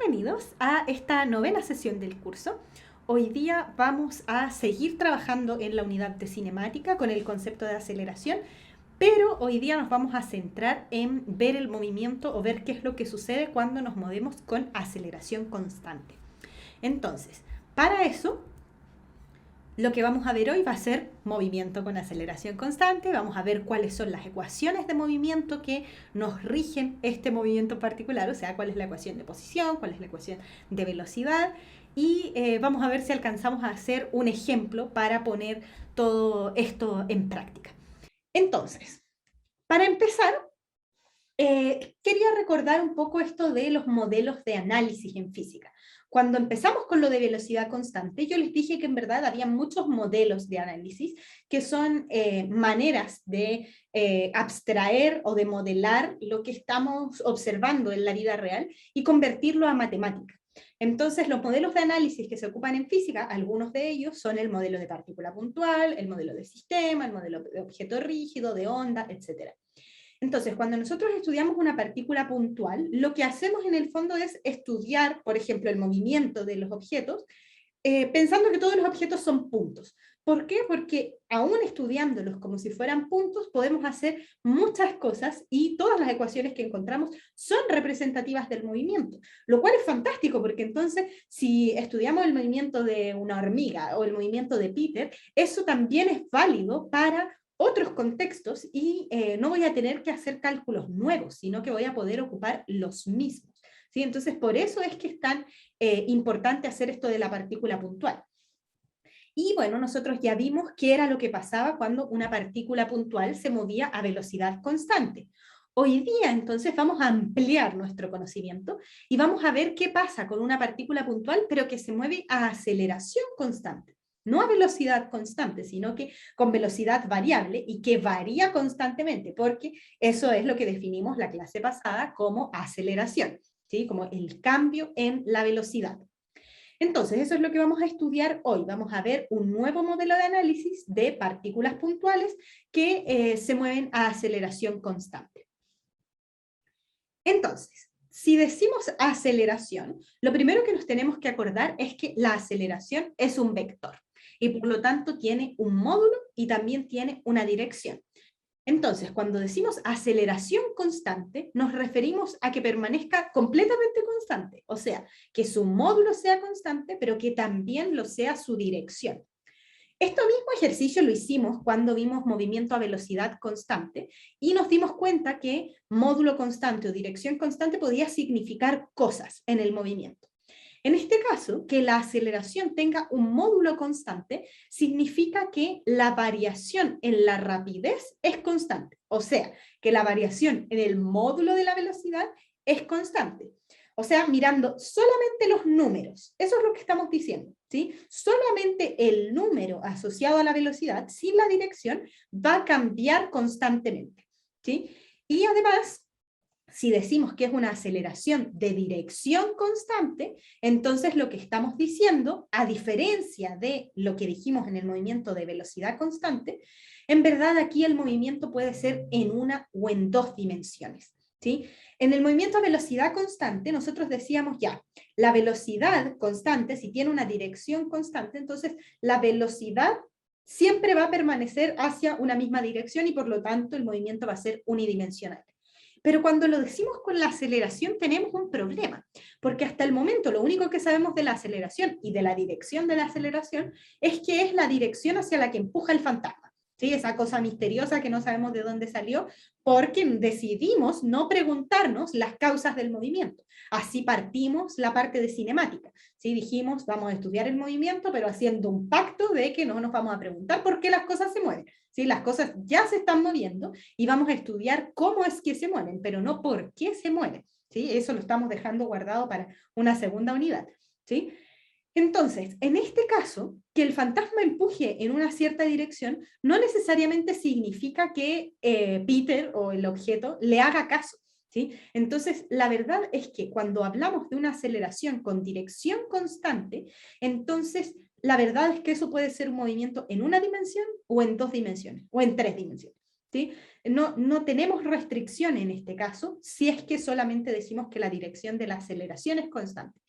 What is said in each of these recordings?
Bienvenidos a esta novena sesión del curso. Hoy día vamos a seguir trabajando en la unidad de cinemática con el concepto de aceleración, pero hoy día nos vamos a centrar en ver el movimiento o ver qué es lo que sucede cuando nos movemos con aceleración constante. Entonces, para eso, lo que vamos a ver hoy va a ser movimiento con aceleración constante. Vamos a ver cuáles son las ecuaciones de movimiento que nos rigen este movimiento particular, o sea, cuál es la ecuación de posición, cuál es la ecuación de velocidad, y vamos a ver si alcanzamos a hacer un ejemplo para poner todo esto en práctica. Entonces, para empezar, quería recordar un poco esto de los modelos de análisis en física. Cuando empezamos con lo de velocidad constante, yo les dije que en verdad había muchos modelos de análisis que son maneras de abstraer o de modelar lo que estamos observando en la vida real y convertirlo a matemática. Entonces, los modelos de análisis que se ocupan en física, algunos de ellos son el modelo de partícula puntual, el modelo de sistema, el modelo de objeto rígido, de onda, etc. Entonces, cuando nosotros estudiamos una partícula puntual, lo que hacemos en el fondo es estudiar, por ejemplo, el movimiento de los objetos, pensando que todos los objetos son puntos. ¿Por qué? Porque aún estudiándolos como si fueran puntos, podemos hacer muchas cosas y todas las ecuaciones que encontramos son representativas del movimiento, lo cual es fantástico porque entonces si estudiamos el movimiento de una hormiga o el movimiento de Peter, eso también es válido para otros contextos y no voy a tener que hacer cálculos nuevos, sino que voy a poder ocupar los mismos. ¿Sí? Entonces, por eso es que es tan importante hacer esto de la partícula puntual. Y bueno, nosotros ya vimos qué era lo que pasaba cuando una partícula puntual se movía a velocidad constante. Hoy día, entonces, vamos a ampliar nuestro conocimiento y vamos a ver qué pasa con una partícula puntual, pero que se mueve a aceleración constante. No a velocidad constante, sino que con velocidad variable y que varía constantemente, porque eso es lo que definimos la clase pasada como aceleración, ¿sí? Como el cambio en la velocidad. Entonces, eso es lo que vamos a estudiar hoy. Vamos a ver un nuevo modelo de análisis de partículas puntuales que se mueven a aceleración constante. Entonces, si decimos aceleración, lo primero que nos tenemos que acordar es que la aceleración es un vector y por lo tanto tiene un módulo y también tiene una dirección. Entonces, cuando decimos aceleración constante, nos referimos a que permanezca completamente constante, o sea, que su módulo sea constante, pero que también lo sea su dirección. Este mismo ejercicio lo hicimos cuando vimos movimiento a velocidad constante y nos dimos cuenta que módulo constante o dirección constante podía significar cosas en el movimiento. En este caso, que la aceleración tenga un módulo constante significa que la variación en la rapidez es constante, o sea, que la variación en el módulo de la velocidad es constante. O sea, mirando solamente los números, eso es lo que estamos diciendo, ¿sí? Solamente el número asociado a la velocidad, sin la dirección, va a cambiar constantemente, ¿sí? Y además, si decimos que es una aceleración de dirección constante, entonces lo que estamos diciendo, a diferencia de lo que dijimos en el movimiento de velocidad constante, en verdad aquí el movimiento puede ser en una o en dos dimensiones. ¿Sí? En el movimiento a velocidad constante, nosotros decíamos ya, la velocidad constante, si tiene una dirección constante, entonces la velocidad siempre va a permanecer hacia una misma dirección y por lo tanto el movimiento va a ser unidimensional. Pero cuando lo decimos con la aceleración tenemos un problema, porque hasta el momento lo único que sabemos de la aceleración y de la dirección de la aceleración es que es la dirección hacia la que empuja el fantasma. ¿Sí? Esa cosa misteriosa que no sabemos de dónde salió, porque decidimos no preguntarnos las causas del movimiento. Así partimos la parte de cinemática. ¿Sí? Dijimos, vamos a estudiar el movimiento, pero haciendo un pacto de que no nos vamos a preguntar por qué las cosas se mueven. ¿Sí? Las cosas ya se están moviendo y vamos a estudiar cómo es que se mueven, pero no por qué se mueven. ¿Sí? Eso lo estamos dejando guardado para una segunda unidad. ¿Sí? Entonces, en este caso, que el fantasma empuje en una cierta dirección no necesariamente significa que Peter o el objeto le haga caso. ¿Sí? Entonces, la verdad es que cuando hablamos de una aceleración con dirección constante, entonces la verdad es que eso puede ser un movimiento en una dimensión o en dos dimensiones o en tres dimensiones. ¿Sí? no tenemos restricción en este caso, si es que solamente decimos que la dirección de la aceleración es constante,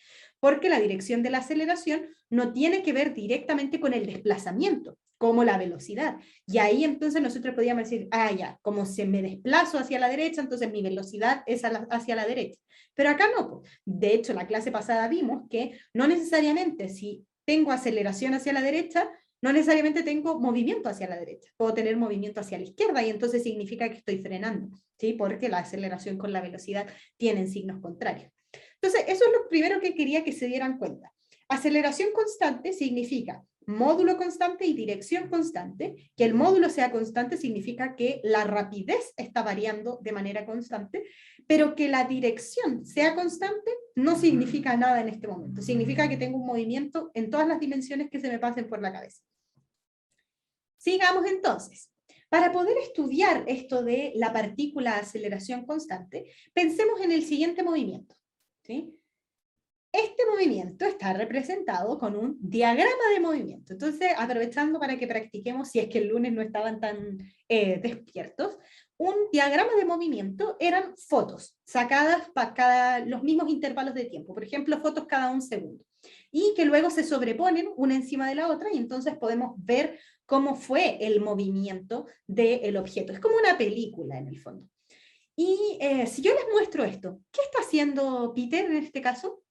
porque la dirección de la aceleración no tiene que ver directamente con el desplazamiento, como la velocidad. Y ahí entonces nosotros podríamos decir, ah, ya, como se me desplazo hacia la derecha, entonces mi velocidad es hacia la derecha. Pero acá no. De hecho, la clase pasada vimos que no necesariamente si tengo aceleración hacia la derecha, no necesariamente tengo movimiento hacia la derecha. Puedo tener movimiento hacia la izquierda y entonces significa que estoy frenando, ¿sí? Porque la aceleración con la velocidad tienen signos contrarios. Entonces, eso es lo primero que quería que se dieran cuenta. Aceleración constante significa módulo constante y dirección constante. Que el módulo sea constante significa que la rapidez está variando de manera constante, pero que la dirección sea constante no significa nada en este momento. Significa que tengo un movimiento en todas las dimensiones que se me pasen por la cabeza. Sigamos entonces. Para poder estudiar esto de la partícula aceleración constante, pensemos en el siguiente movimiento, ¿sí? Este movimiento está representado con un diagrama de movimiento. Entonces, aprovechando para que practiquemos, si es que el lunes no estaban tan despiertos, un diagrama de movimiento eran fotos sacadas para los mismos intervalos de tiempo. Por ejemplo, fotos cada un segundo. Y que luego se sobreponen una encima de la otra y entonces podemos ver cómo fue el movimiento del objeto. Es como una película en el fondo. Y si yo les muestro esto, ¿qué está haciendo Peter en este caso?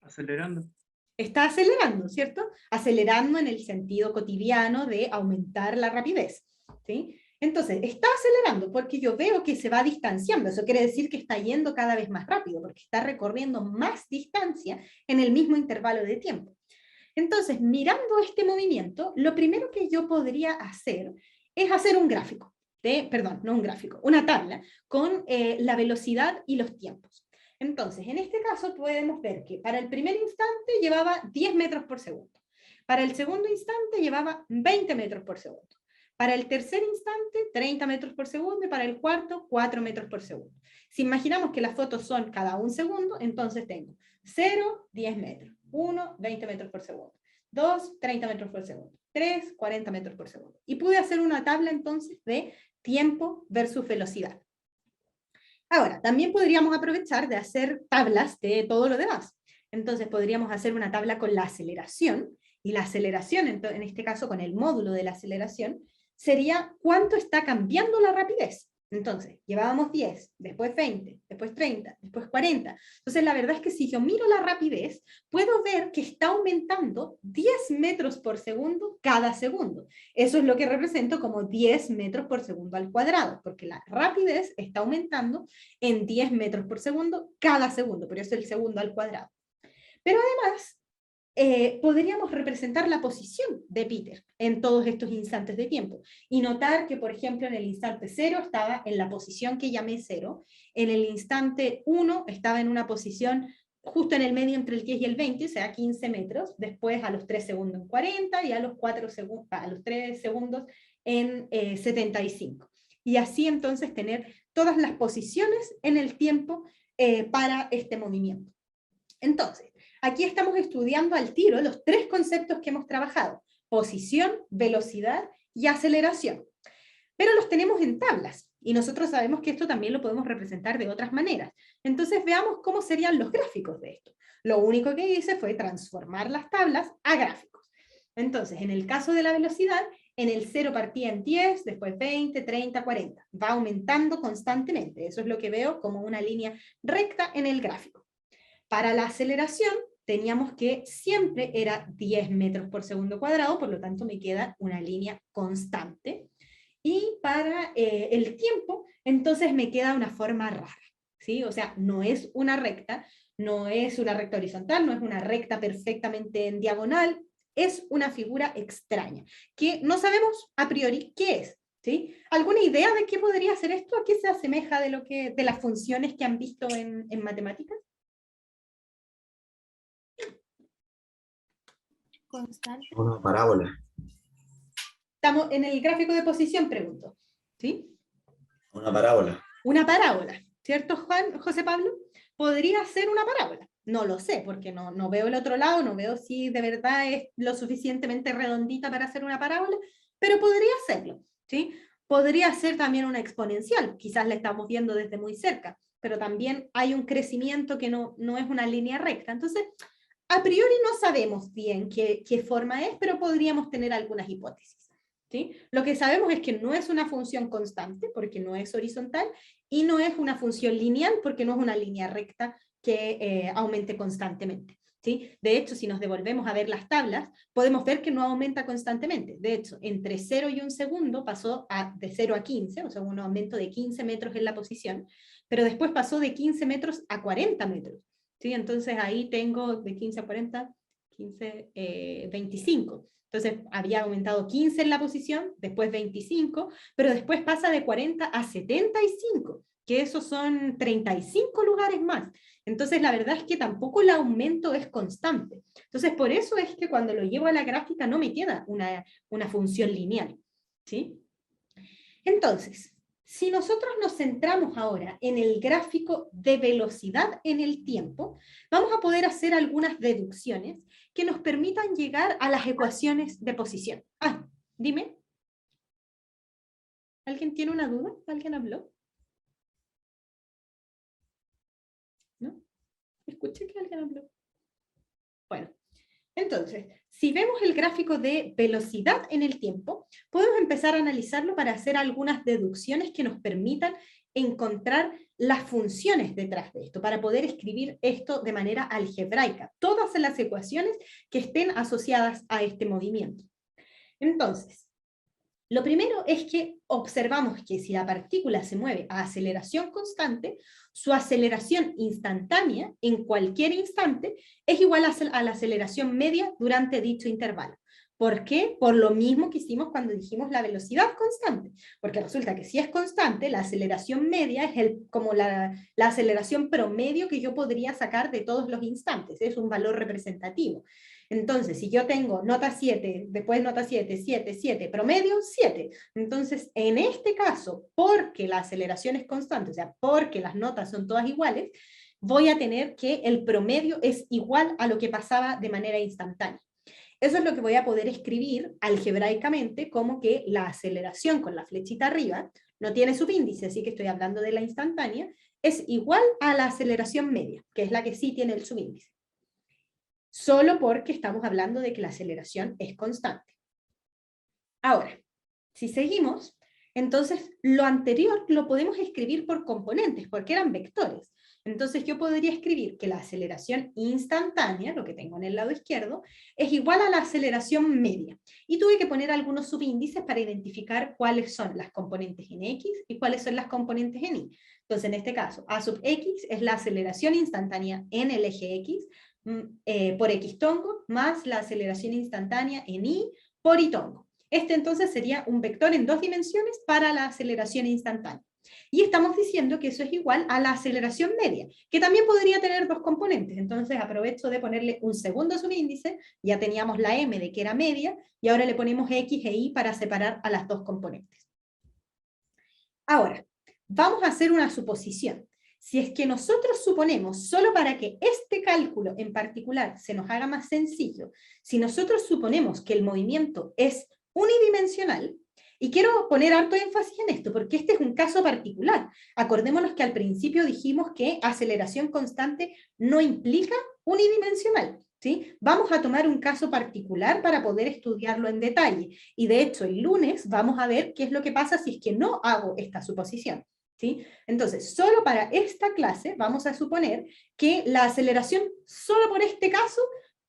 Acelerando. Está acelerando, ¿cierto? Acelerando en el sentido cotidiano de aumentar la rapidez, ¿sí? Entonces, está acelerando porque yo veo que se va distanciando. Eso quiere decir que está yendo cada vez más rápido, porque está recorriendo más distancia en el mismo intervalo de tiempo. Entonces, mirando este movimiento, lo primero que yo podría hacer es hacer un gráfico, perdón, no un gráfico, una tabla con la velocidad y los tiempos. Entonces, en este caso podemos ver que para el primer instante llevaba 10 metros por segundo. Para el segundo instante llevaba 20 metros por segundo. Para el tercer instante, 30 metros por segundo. Y para el cuarto, 4 metros por segundo. Si imaginamos que las fotos son cada un segundo, entonces tengo 0, 10 metros. 1, 20 metros por segundo. 2, 30 metros por segundo. 3, 40 metros por segundo. Y pude hacer una tabla entonces de tiempo versus velocidad. Ahora, también podríamos aprovechar de hacer tablas de todo lo demás. Entonces podríamos hacer una tabla con la aceleración, y la aceleración, en este caso con el módulo de la aceleración, sería cuánto está cambiando la rapidez. Entonces, llevábamos 10, después 20, después 30, después 40. Entonces, la verdad es que si yo miro la rapidez, puedo ver que está aumentando 10 metros por segundo cada segundo. Eso es lo que represento como 10 metros por segundo al cuadrado, porque la rapidez está aumentando en 10 metros por segundo cada segundo, por eso el segundo al cuadrado. Pero además, podríamos representar la posición de Peter en todos estos instantes de tiempo y notar que, por ejemplo, en el instante 0 estaba en la posición que llamé 0, en el instante 1 estaba en una posición justo en el medio entre el 10 y el 20, o sea, 15 metros, después a los 3 segundos en 40 y a los 3 segundos en 75. Y así entonces tener todas las posiciones en el tiempo para este movimiento. Entonces, aquí estamos estudiando al tiro los 3 conceptos que hemos trabajado: posición, velocidad y aceleración. Pero los tenemos en tablas, y nosotros sabemos que esto también lo podemos representar de otras maneras. Entonces veamos cómo serían los gráficos de esto. Lo único que hice fue transformar las tablas a gráficos. Entonces, en el caso de la velocidad, en el 0 partía en 10, después 20, 30, 40. Va aumentando constantemente. Eso es lo que veo como una línea recta en el gráfico. Para la aceleración, teníamos que siempre era 10 metros por segundo cuadrado, por lo tanto me queda una línea constante. Y para el tiempo, entonces me queda una forma rara, ¿sí? O sea, no es una recta, no es una recta horizontal, no es una recta perfectamente en diagonal, es una figura extraña, que no sabemos a priori qué es, ¿sí? ¿Alguna idea de qué podría ser esto? ¿A qué se asemeja de las funciones que han visto en matemáticas? Constante. Una parábola. Estamos en el gráfico de posición, pregunto, ¿sí? Una parábola. Una parábola, ¿cierto, José Pablo? Podría ser una parábola. No lo sé, porque no veo el otro lado, no veo si de verdad es lo suficientemente redondita para hacer una parábola, pero podría serlo, ¿sí? Podría ser también una exponencial, quizás la estamos viendo desde muy cerca, pero también hay un crecimiento que no es una línea recta. Entonces, a priori no sabemos bien qué forma es, pero podríamos tener algunas hipótesis, ¿sí? Lo que sabemos es que no es una función constante, porque no es horizontal, y no es una función lineal, porque no es una línea recta que aumente constantemente. ¿Sí? De hecho, si nos devolvemos a ver las tablas, podemos ver que no aumenta constantemente. De hecho, entre 0 y 1 segundo pasó de 0 a 15, o sea, un aumento de 15 metros en la posición, pero después pasó de 15 metros a 40 metros. ¿Sí? Entonces ahí tengo de 15 a 40, 15, 25. Entonces había aumentado 15 en la posición, después 25, pero después pasa de 40 a 75, que esos son 35 lugares más. Entonces, la verdad es que tampoco el aumento es constante. Entonces, por eso es que cuando lo llevo a la gráfica no me queda una función lineal. ¿Sí? Entonces, si nosotros nos centramos ahora en el gráfico de velocidad en el tiempo, vamos a poder hacer algunas deducciones que nos permitan llegar a las ecuaciones de posición. Ah, dime. ¿Alguien tiene una duda? ¿Alguien habló? ¿No? Escuché que alguien habló. Bueno, entonces, si vemos el gráfico de velocidad en el tiempo, podemos empezar a analizarlo para hacer algunas deducciones que nos permitan encontrar las funciones detrás de esto, para poder escribir esto de manera algebraica, todas las ecuaciones que estén asociadas a este movimiento. Entonces, lo primero es que observamos que si la partícula se mueve a aceleración constante, su aceleración instantánea en cualquier instante es igual a la aceleración media durante dicho intervalo. ¿Por qué? Por lo mismo que hicimos cuando dijimos la velocidad constante. Porque resulta que si es constante, la aceleración media es como la aceleración promedio que yo podría sacar de todos los instantes. Es un valor representativo. Entonces, si yo tengo nota 7, después nota 7, 7, 7, promedio 7. Entonces, en este caso, porque la aceleración es constante, o sea, porque las notas son todas iguales, voy a tener que el promedio es igual a lo que pasaba de manera instantánea. Eso es lo que voy a poder escribir algebraicamente como que la aceleración con la flechita arriba no tiene subíndice, así que estoy hablando de la instantánea, es igual a la aceleración media, que es la que sí tiene el subíndice. Solo porque estamos hablando de que la aceleración es constante. Ahora, si seguimos, entonces lo anterior lo podemos escribir por componentes, porque eran vectores. Entonces yo podría escribir que la aceleración instantánea, lo que tengo en el lado izquierdo, es igual a la aceleración media. Y tuve que poner algunos subíndices para identificar cuáles son las componentes en X y cuáles son las componentes en Y. Entonces en este caso, A sub X es la aceleración instantánea en el eje X por X tongo, más la aceleración instantánea en Y por Y tongo. Este entonces sería un vector en 2 dimensiones para la aceleración instantánea. Y estamos diciendo que eso es igual a la aceleración media, que también podría tener 2 componentes. Entonces aprovecho de ponerle un segundo subíndice, ya teníamos la m de que era media, y ahora le ponemos x e y para separar a las 2 componentes. Ahora, vamos a hacer una suposición. Si es que nosotros suponemos, solo para que este cálculo en particular se nos haga más sencillo, si nosotros suponemos que el movimiento es unidimensional, y quiero poner harto énfasis en esto, porque este es un caso particular. Acordémonos que al principio dijimos que aceleración constante no implica unidimensional. ¿Sí? Vamos a tomar un caso particular para poder estudiarlo en detalle. Y de hecho, el lunes vamos a ver qué es lo que pasa si es que no hago esta suposición. ¿Sí? Entonces, solo para esta clase vamos a suponer que la aceleración, solo por este caso,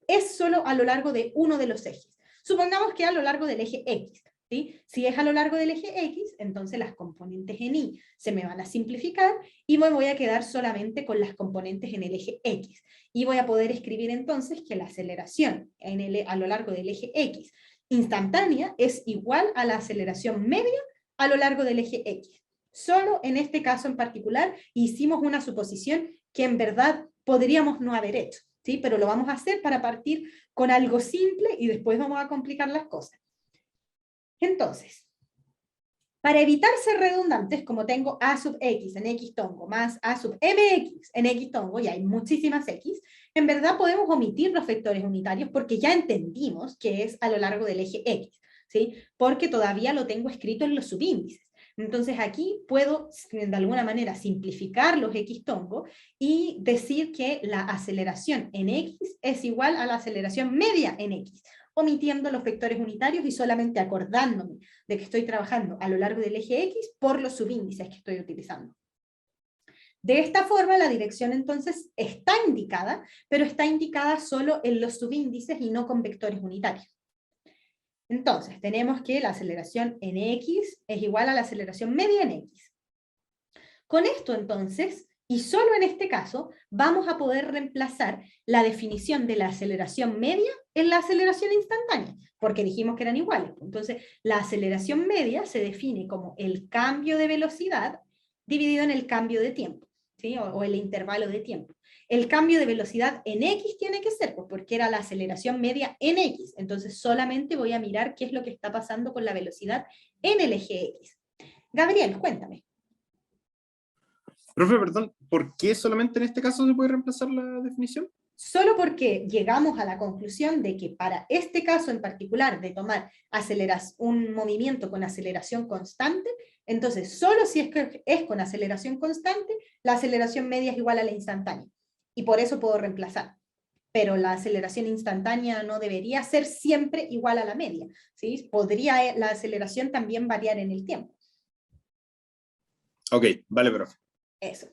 es solo a lo largo de uno de los ejes. Supongamos que a lo largo del eje X. ¿Sí? Si es a lo largo del eje X, entonces las componentes en Y se me van a simplificar y me voy a quedar solamente con las componentes en el eje X. Y voy a poder escribir entonces que la aceleración a lo largo del eje X instantánea es igual a la aceleración media a lo largo del eje X. Solo en este caso en particular hicimos una suposición que en verdad podríamos no haber hecho, ¿sí? Pero lo vamos a hacer para partir con algo simple y después vamos a complicar las cosas. Entonces, Para evitar ser redundantes, como tengo a sub x en x tongo más a sub mx en x tongo, y hay muchísimas x, en verdad podemos omitir los vectores unitarios porque ya entendimos que es a lo largo del eje x, ¿sí? Porque todavía lo tengo escrito en los subíndices. Entonces aquí puedo de alguna manera simplificar los x tongo y decir que la aceleración en x es igual a la aceleración media en x, omitiendo los vectores unitarios y solamente acordándome de que estoy trabajando a lo largo del eje X por los subíndices que estoy utilizando. De esta forma, la dirección entonces está indicada, pero está indicada solo en los subíndices y no con vectores unitarios. Entonces, tenemos que la aceleración en X es igual a la aceleración media en X. Con esto, entonces, y solo en este caso, vamos a poder reemplazar la definición de la aceleración media en la aceleración instantánea, porque dijimos que eran iguales. Entonces, la aceleración media se define como el cambio de velocidad dividido en el cambio de tiempo, ¿sí? O el intervalo de tiempo. El cambio de velocidad en X tiene que ser, pues porque era la aceleración media en X. Entonces, solamente voy a mirar qué es lo que está pasando con la velocidad en el eje X. Gabriel, cuéntame. Profe, perdón, ¿por qué solamente en este caso se puede reemplazar la definición? Solo porque llegamos a la conclusión de que para este caso en particular de tomar un movimiento con aceleración constante, entonces solo si es que es con aceleración constante, la aceleración media es igual a la instantánea. Y por eso puedo reemplazar. Pero la aceleración instantánea no debería ser siempre igual a la media, ¿sí? Podría la aceleración también variar en el tiempo. Ok, vale, profe. Eso.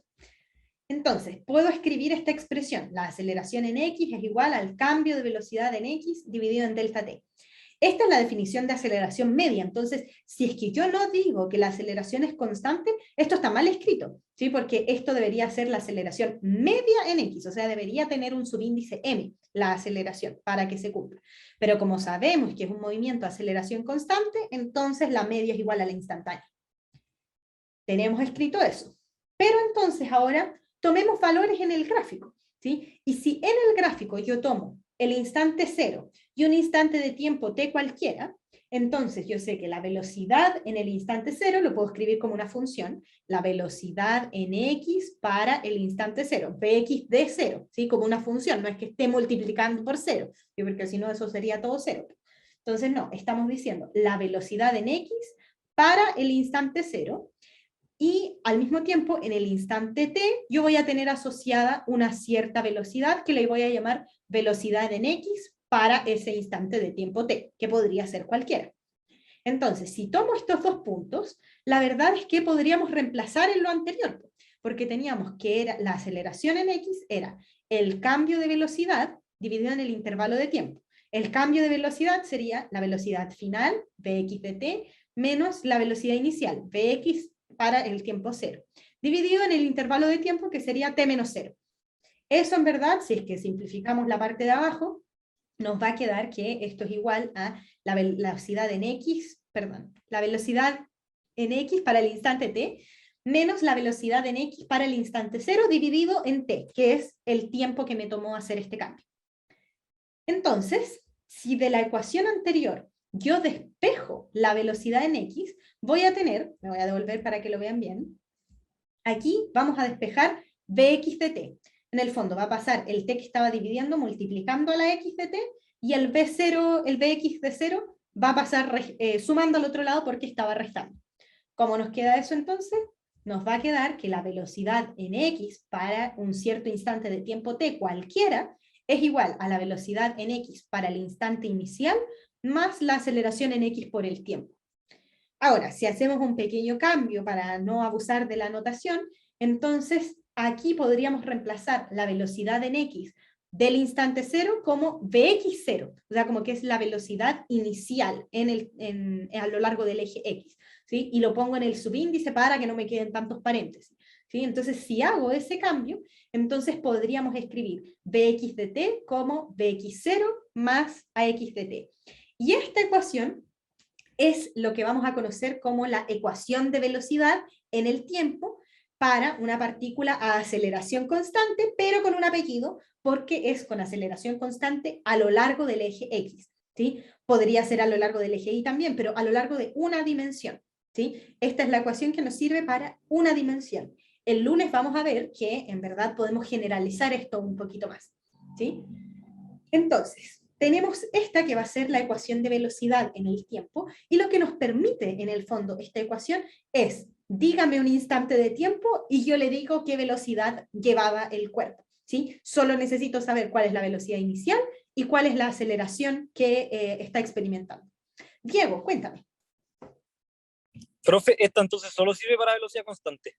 Entonces, puedo escribir esta expresión, la aceleración en x es igual al cambio de velocidad en x dividido en delta t. Esta es la definición de aceleración media, entonces, si es que yo no digo que la aceleración es constante, esto está mal escrito, ¿sí? Porque esto debería ser la aceleración media en x, o sea, debería tener un subíndice m, la aceleración, para que se cumpla. Pero como sabemos que es un movimiento de aceleración constante, entonces la media es igual a la instantánea. Tenemos escrito eso. Pero entonces ahora tomemos valores en el gráfico, ¿sí? Y si en el gráfico yo tomo el instante 0 y un instante de tiempo t cualquiera, entonces yo sé que la velocidad en el instante 0 lo puedo escribir como una función, la velocidad en x para el instante 0, bx de 0, ¿sí? Como una función, no es que esté multiplicando por 0, ¿sí? Porque si no eso sería todo 0. Entonces no, estamos diciendo la velocidad en x para el instante 0, y al mismo tiempo, en el instante t, yo voy a tener asociada una cierta velocidad que le voy a llamar velocidad en x para ese instante de tiempo t, que podría ser cualquiera. Entonces, si tomo estos dos puntos, la verdad es que podríamos reemplazar en lo anterior, porque teníamos que era, la aceleración en x era el cambio de velocidad dividido en el intervalo de tiempo. El cambio de velocidad sería la velocidad final, vx de t, menos la velocidad inicial, vx para el tiempo 0, dividido en el intervalo de tiempo que sería t menos 0. Eso en verdad, si es que simplificamos la parte de abajo, nos va a quedar que esto es igual a la velocidad en x, perdón, la velocidad en x para el instante t, menos la velocidad en x para el instante 0 dividido en t, que es el tiempo que me tomó hacer este cambio. Entonces, si de la ecuación anterior yo despejo la velocidad en x, voy a tener, me voy a devolver para que lo vean bien, aquí vamos a despejar bx de t. En el fondo va a pasar el t que estaba dividiendo multiplicando a la x de t, y el b0, el bx de 0 va a pasar sumando al otro lado porque estaba restando. ¿Cómo nos queda eso entonces? Nos va a quedar que la velocidad en x para un cierto instante de tiempo t cualquiera es igual a la velocidad en x para el instante inicial más la aceleración en x por el tiempo. Ahora, si hacemos un pequeño cambio para no abusar de la notación, entonces aquí podríamos reemplazar la velocidad en x del instante 0 como vx0, o sea, como que es la velocidad inicial a lo largo del eje x, ¿sí? Y lo pongo en el subíndice para que no me queden tantos paréntesis, ¿sí? Entonces, si hago ese cambio, entonces podríamos escribir bx de t como bx0 más ax de t. Y esta ecuación es lo que vamos a conocer como la ecuación de velocidad en el tiempo para una partícula a aceleración constante, pero con un apellido, porque es con aceleración constante a lo largo del eje X, ¿sí? Podría ser a lo largo del eje Y también, pero a lo largo de una dimensión, ¿sí? Esta es la ecuación que nos sirve para una dimensión. El lunes vamos a ver que en verdad podemos generalizar esto un poquito más, ¿sí? Entonces, tenemos esta que va a ser la ecuación de velocidad en el tiempo, y lo que nos permite en el fondo esta ecuación es, dígame un instante de tiempo y yo le digo qué velocidad llevaba el cuerpo, ¿sí? Solo necesito saber cuál es la velocidad inicial y cuál es la aceleración que está experimentando. Diego, cuéntame. Profe, esta entonces solo sirve para velocidad constante.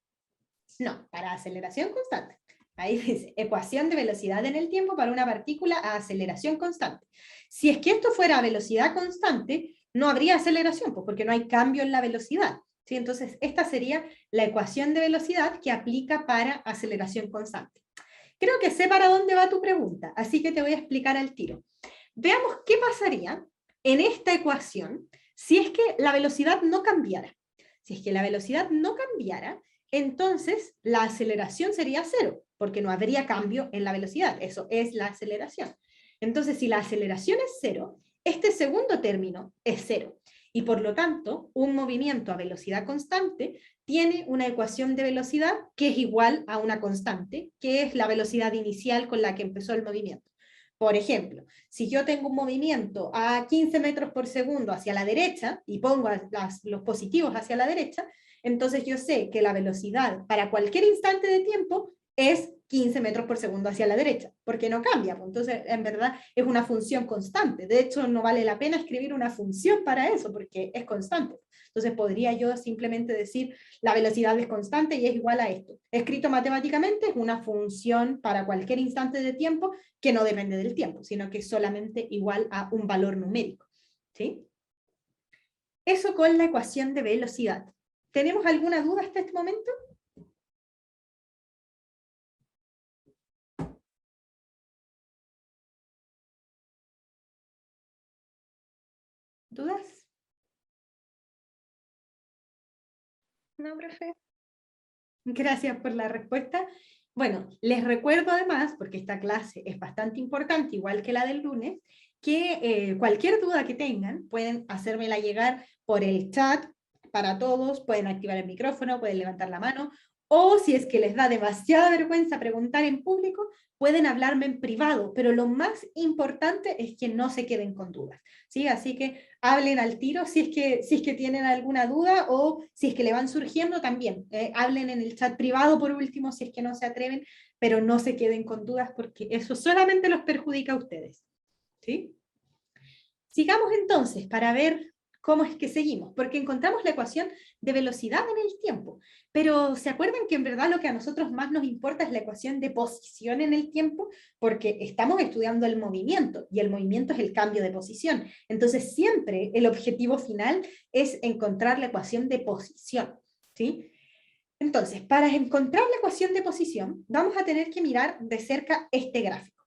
No, para aceleración constante. Ahí dice, ecuación de velocidad en el tiempo para una partícula a aceleración constante. Si es que esto fuera a velocidad constante, no habría aceleración, pues porque no hay cambio en la velocidad, ¿sí? Entonces, esta sería la ecuación de velocidad que aplica para aceleración constante. Creo que sé para dónde va tu pregunta, así que te voy a explicar al tiro. Veamos qué pasaría en esta ecuación si es que la velocidad no cambiara. Si es que la velocidad no cambiara, entonces la aceleración sería cero, porque no habría cambio en la velocidad. Eso es la aceleración. Entonces, si la aceleración es cero, este segundo término es cero. Y por lo tanto, un movimiento a velocidad constante tiene una ecuación de velocidad que es igual a una constante, que es la velocidad inicial con la que empezó el movimiento. Por ejemplo, si yo tengo un movimiento a 15 metros por segundo hacia la derecha y pongo los positivos hacia la derecha, entonces yo sé que la velocidad para cualquier instante de tiempo es 15 metros por segundo hacia la derecha, porque no cambia. Entonces, en verdad, es una función constante. De hecho, no vale la pena escribir una función para eso, porque es constante. Entonces, podría yo simplemente decir, la velocidad es constante y es igual a esto. Escrito matemáticamente, es una función para cualquier instante de tiempo que no depende del tiempo, sino que es solamente igual a un valor numérico, ¿sí? Eso con la ecuación de velocidad. ¿Tenemos alguna duda hasta este momento? ¿Dudas? No, profe. Gracias por la respuesta. Bueno, les recuerdo además, porque esta clase es bastante importante, igual que la del lunes, que cualquier duda que tengan pueden hacérmela llegar por el chat para todos, pueden activar el micrófono, pueden levantar la mano, o si es que les da demasiada vergüenza preguntar en público, pueden hablarme en privado, pero lo más importante es que no se queden con dudas, ¿sí? Así que hablen al tiro si es que tienen alguna duda o si es que le van surgiendo también. Hablen en el chat privado por último si es que no se atreven, pero no se queden con dudas porque eso solamente los perjudica a ustedes, ¿sí? Sigamos entonces para ver cómo es que seguimos, porque encontramos la ecuación de velocidad en el tiempo, pero ¿se acuerdan que en verdad lo que a nosotros más nos importa es la ecuación de posición en el tiempo? Porque estamos estudiando el movimiento, y el movimiento es el cambio de posición. Entonces siempre el objetivo final es encontrar la ecuación de posición, ¿sí? Entonces, para encontrar la ecuación de posición, vamos a tener que mirar de cerca este gráfico.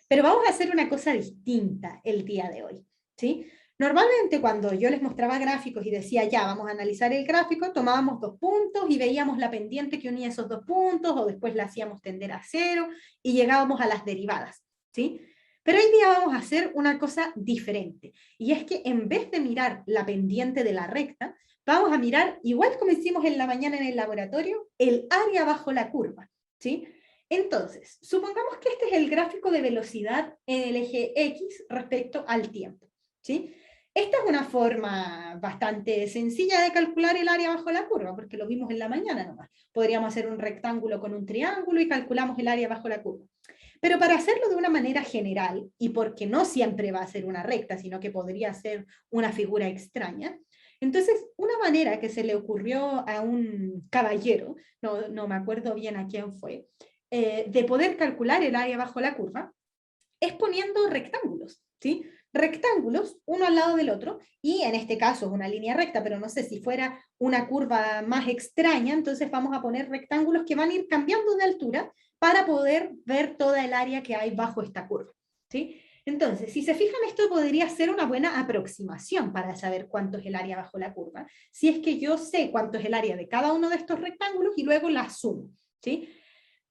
Pero vamos a hacer una cosa distinta el día de hoy, ¿sí? Normalmente cuando yo les mostraba gráficos y decía, ya, vamos a analizar el gráfico, tomábamos 2 puntos y veíamos la pendiente que unía esos 2 puntos, o después la hacíamos tender a cero y llegábamos a las derivadas, ¿sí? Pero hoy día vamos a hacer una cosa diferente, y es que en vez de mirar la pendiente de la recta, vamos a mirar, igual como hicimos en la mañana en el laboratorio, el área bajo la curva, ¿sí? Entonces, supongamos que este es el gráfico de velocidad en el eje X respecto al tiempo, ¿sí? Esta es una forma bastante sencilla de calcular el área bajo la curva, porque lo vimos en la mañana nomás. Podríamos hacer un rectángulo con un triángulo y calculamos el área bajo la curva. Pero para hacerlo de una manera general, y porque no siempre va a ser una recta, sino que podría ser una figura extraña, entonces una manera que se le ocurrió a un caballero, no me acuerdo bien a quién fue, de poder calcular el área bajo la curva, es poniendo rectángulos, ¿sí? Rectángulos uno al lado del otro, y en este caso es una línea recta, pero no sé si fuera una curva más extraña, entonces vamos a poner rectángulos que van a ir cambiando de altura para poder ver toda el área que hay bajo esta curva, ¿sí? Entonces, si se fijan, esto podría ser una buena aproximación para saber cuánto es el área bajo la curva, si es que yo sé cuánto es el área de cada uno de estos rectángulos y luego la sumo, ¿sí?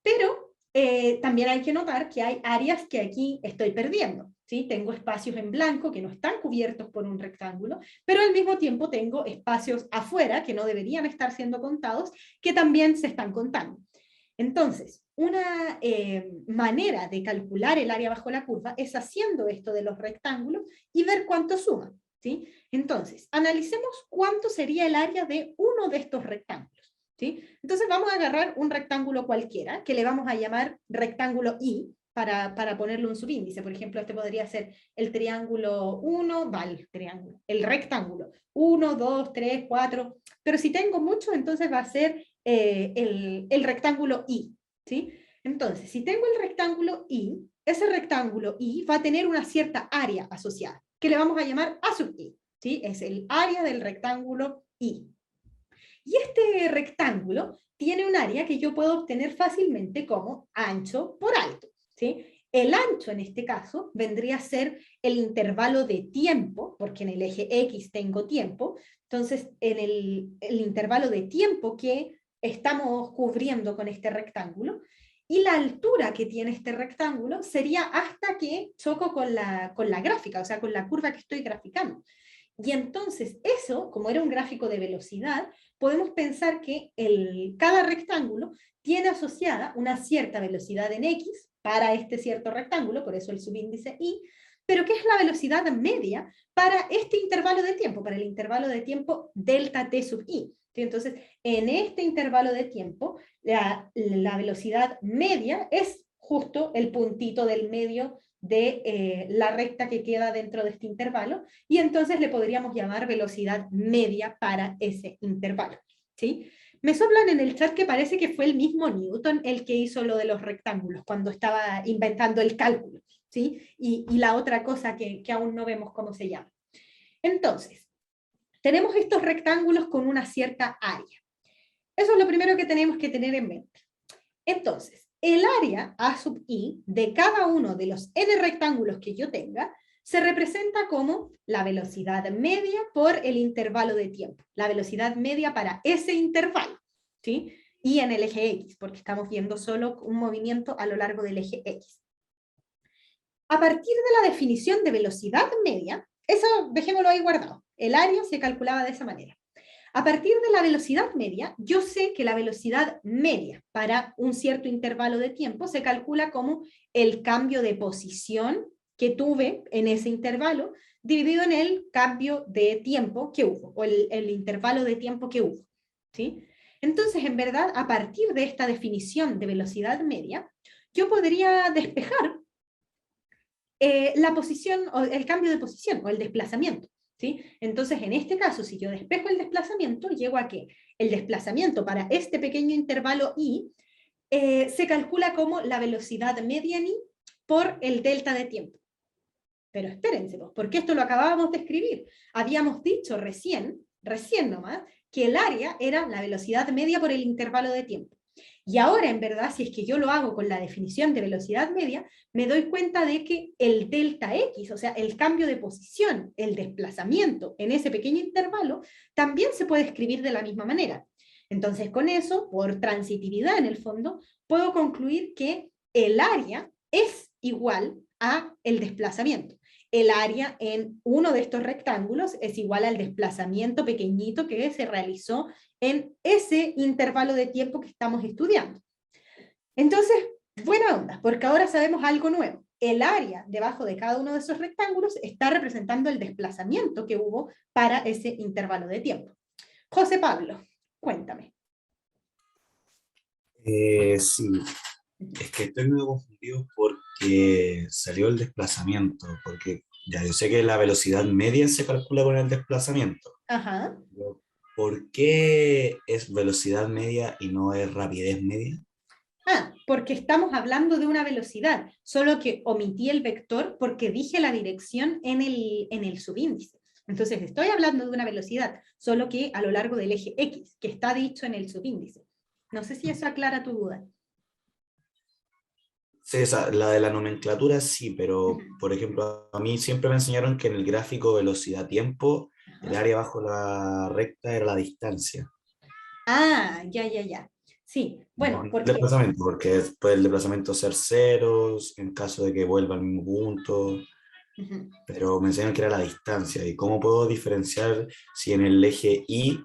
Pero también hay que notar que hay áreas que aquí estoy perdiendo, ¿sí? Tengo espacios en blanco que no están cubiertos por un rectángulo, pero al mismo tiempo tengo espacios afuera que no deberían estar siendo contados, que también se están contando. Entonces, una manera de calcular el área bajo la curva es haciendo esto de los rectángulos y ver cuánto suma, ¿sí? Entonces, analicemos cuánto sería el área de uno de estos rectángulos. ¿Sí? Entonces vamos a agarrar un rectángulo cualquiera, que le vamos a llamar rectángulo I, para ponerle un subíndice. Por ejemplo, este podría ser el triángulo 1, el rectángulo 1, 2, 3, 4, pero si tengo muchos, entonces va a ser el rectángulo I, ¿sí? Entonces, si tengo el rectángulo I, ese rectángulo I va a tener una cierta área asociada, que le vamos a llamar A sub I, ¿sí? Es el área del rectángulo I. Y este rectángulo tiene un área que yo puedo obtener fácilmente como ancho por alto, ¿sí? El ancho en este caso vendría a ser el intervalo de tiempo, porque en el eje X tengo tiempo, entonces en el intervalo de tiempo que estamos cubriendo con este rectángulo, y la altura que tiene este rectángulo sería hasta que choco con la gráfica, o sea, con la curva que estoy graficando. Y entonces eso, como era un gráfico de velocidad, podemos pensar que cada rectángulo tiene asociada una cierta velocidad en X para este cierto rectángulo, por eso el subíndice Y, pero que es la velocidad media para este intervalo de tiempo, para el intervalo de tiempo delta t sub I. ¿Sí? Entonces, en este intervalo de tiempo, la velocidad media es justo el puntito del medio de la recta que queda dentro de este intervalo, y entonces le podríamos llamar velocidad media para ese intervalo, ¿sí? Me soplan en el chat que parece que fue el mismo Newton el que hizo lo de los rectángulos cuando estaba inventando el cálculo, ¿sí? Y la otra cosa que aún no vemos cómo se llama. Entonces, tenemos estos rectángulos con una cierta área. Eso es lo primero que tenemos que tener en mente. Entonces, el área A sub I de cada uno de los n rectángulos que yo tenga se representa como la velocidad media por el intervalo de tiempo, la velocidad media para ese intervalo, ¿sí? Y en el eje X, porque estamos viendo solo un movimiento a lo largo del eje X. A partir de la definición de velocidad media, eso dejémoslo ahí guardado, el área se calculaba de esa manera. A partir de la velocidad media, yo sé que la velocidad media para un cierto intervalo de tiempo se calcula como el cambio de posición que tuve en ese intervalo dividido en el cambio de tiempo que hubo, o el intervalo de tiempo que hubo, ¿sí? Entonces, en verdad, a partir de esta definición de velocidad media, yo podría despejar la posición, o el cambio de posición, o el desplazamiento. ¿Sí? Entonces, en este caso, si yo despejo el desplazamiento, llego a que el desplazamiento para este pequeño intervalo I se calcula como la velocidad media en I por el delta de tiempo. Pero espérense, porque esto lo acabábamos de escribir. Habíamos dicho recién nomás, que el área era la velocidad media por el intervalo de tiempo. Y ahora, en verdad, si es que yo lo hago con la definición de velocidad media, me doy cuenta de que el delta X, o sea, el cambio de posición, el desplazamiento en ese pequeño intervalo, también se puede escribir de la misma manera. Entonces, con eso, por transitividad en el fondo, puedo concluir que el área es igual a el desplazamiento. El área en uno de estos rectángulos es igual al desplazamiento pequeñito que se realizó en ese intervalo de tiempo que estamos estudiando. Entonces, buena onda, porque ahora sabemos algo nuevo. El área debajo de cada uno de esos rectángulos está representando el desplazamiento que hubo para ese intervalo de tiempo. José Pablo, cuéntame. Sí, es que estoy medio confundido porque salió el desplazamiento, porque ya yo sé que la velocidad media se calcula con el desplazamiento. Ajá. Pero ¿por qué es velocidad media y no es rapidez media? Porque estamos hablando de una velocidad, solo que omití el vector porque dije la dirección en el subíndice. Entonces estoy hablando de una velocidad, solo que a lo largo del eje X, que está dicho en el subíndice. No sé si eso aclara tu duda. Sí, la de la nomenclatura sí, pero por ejemplo, a mí siempre me enseñaron que en el gráfico velocidad-tiempo, el área bajo la recta era la distancia. Ya. Sí, bueno, El porque desplazamiento, porque puede el desplazamiento ser ceros en caso de que vuelva al mismo punto, ujú. pero me enseñaron que era la distancia y cómo puedo diferenciar si en el eje Y,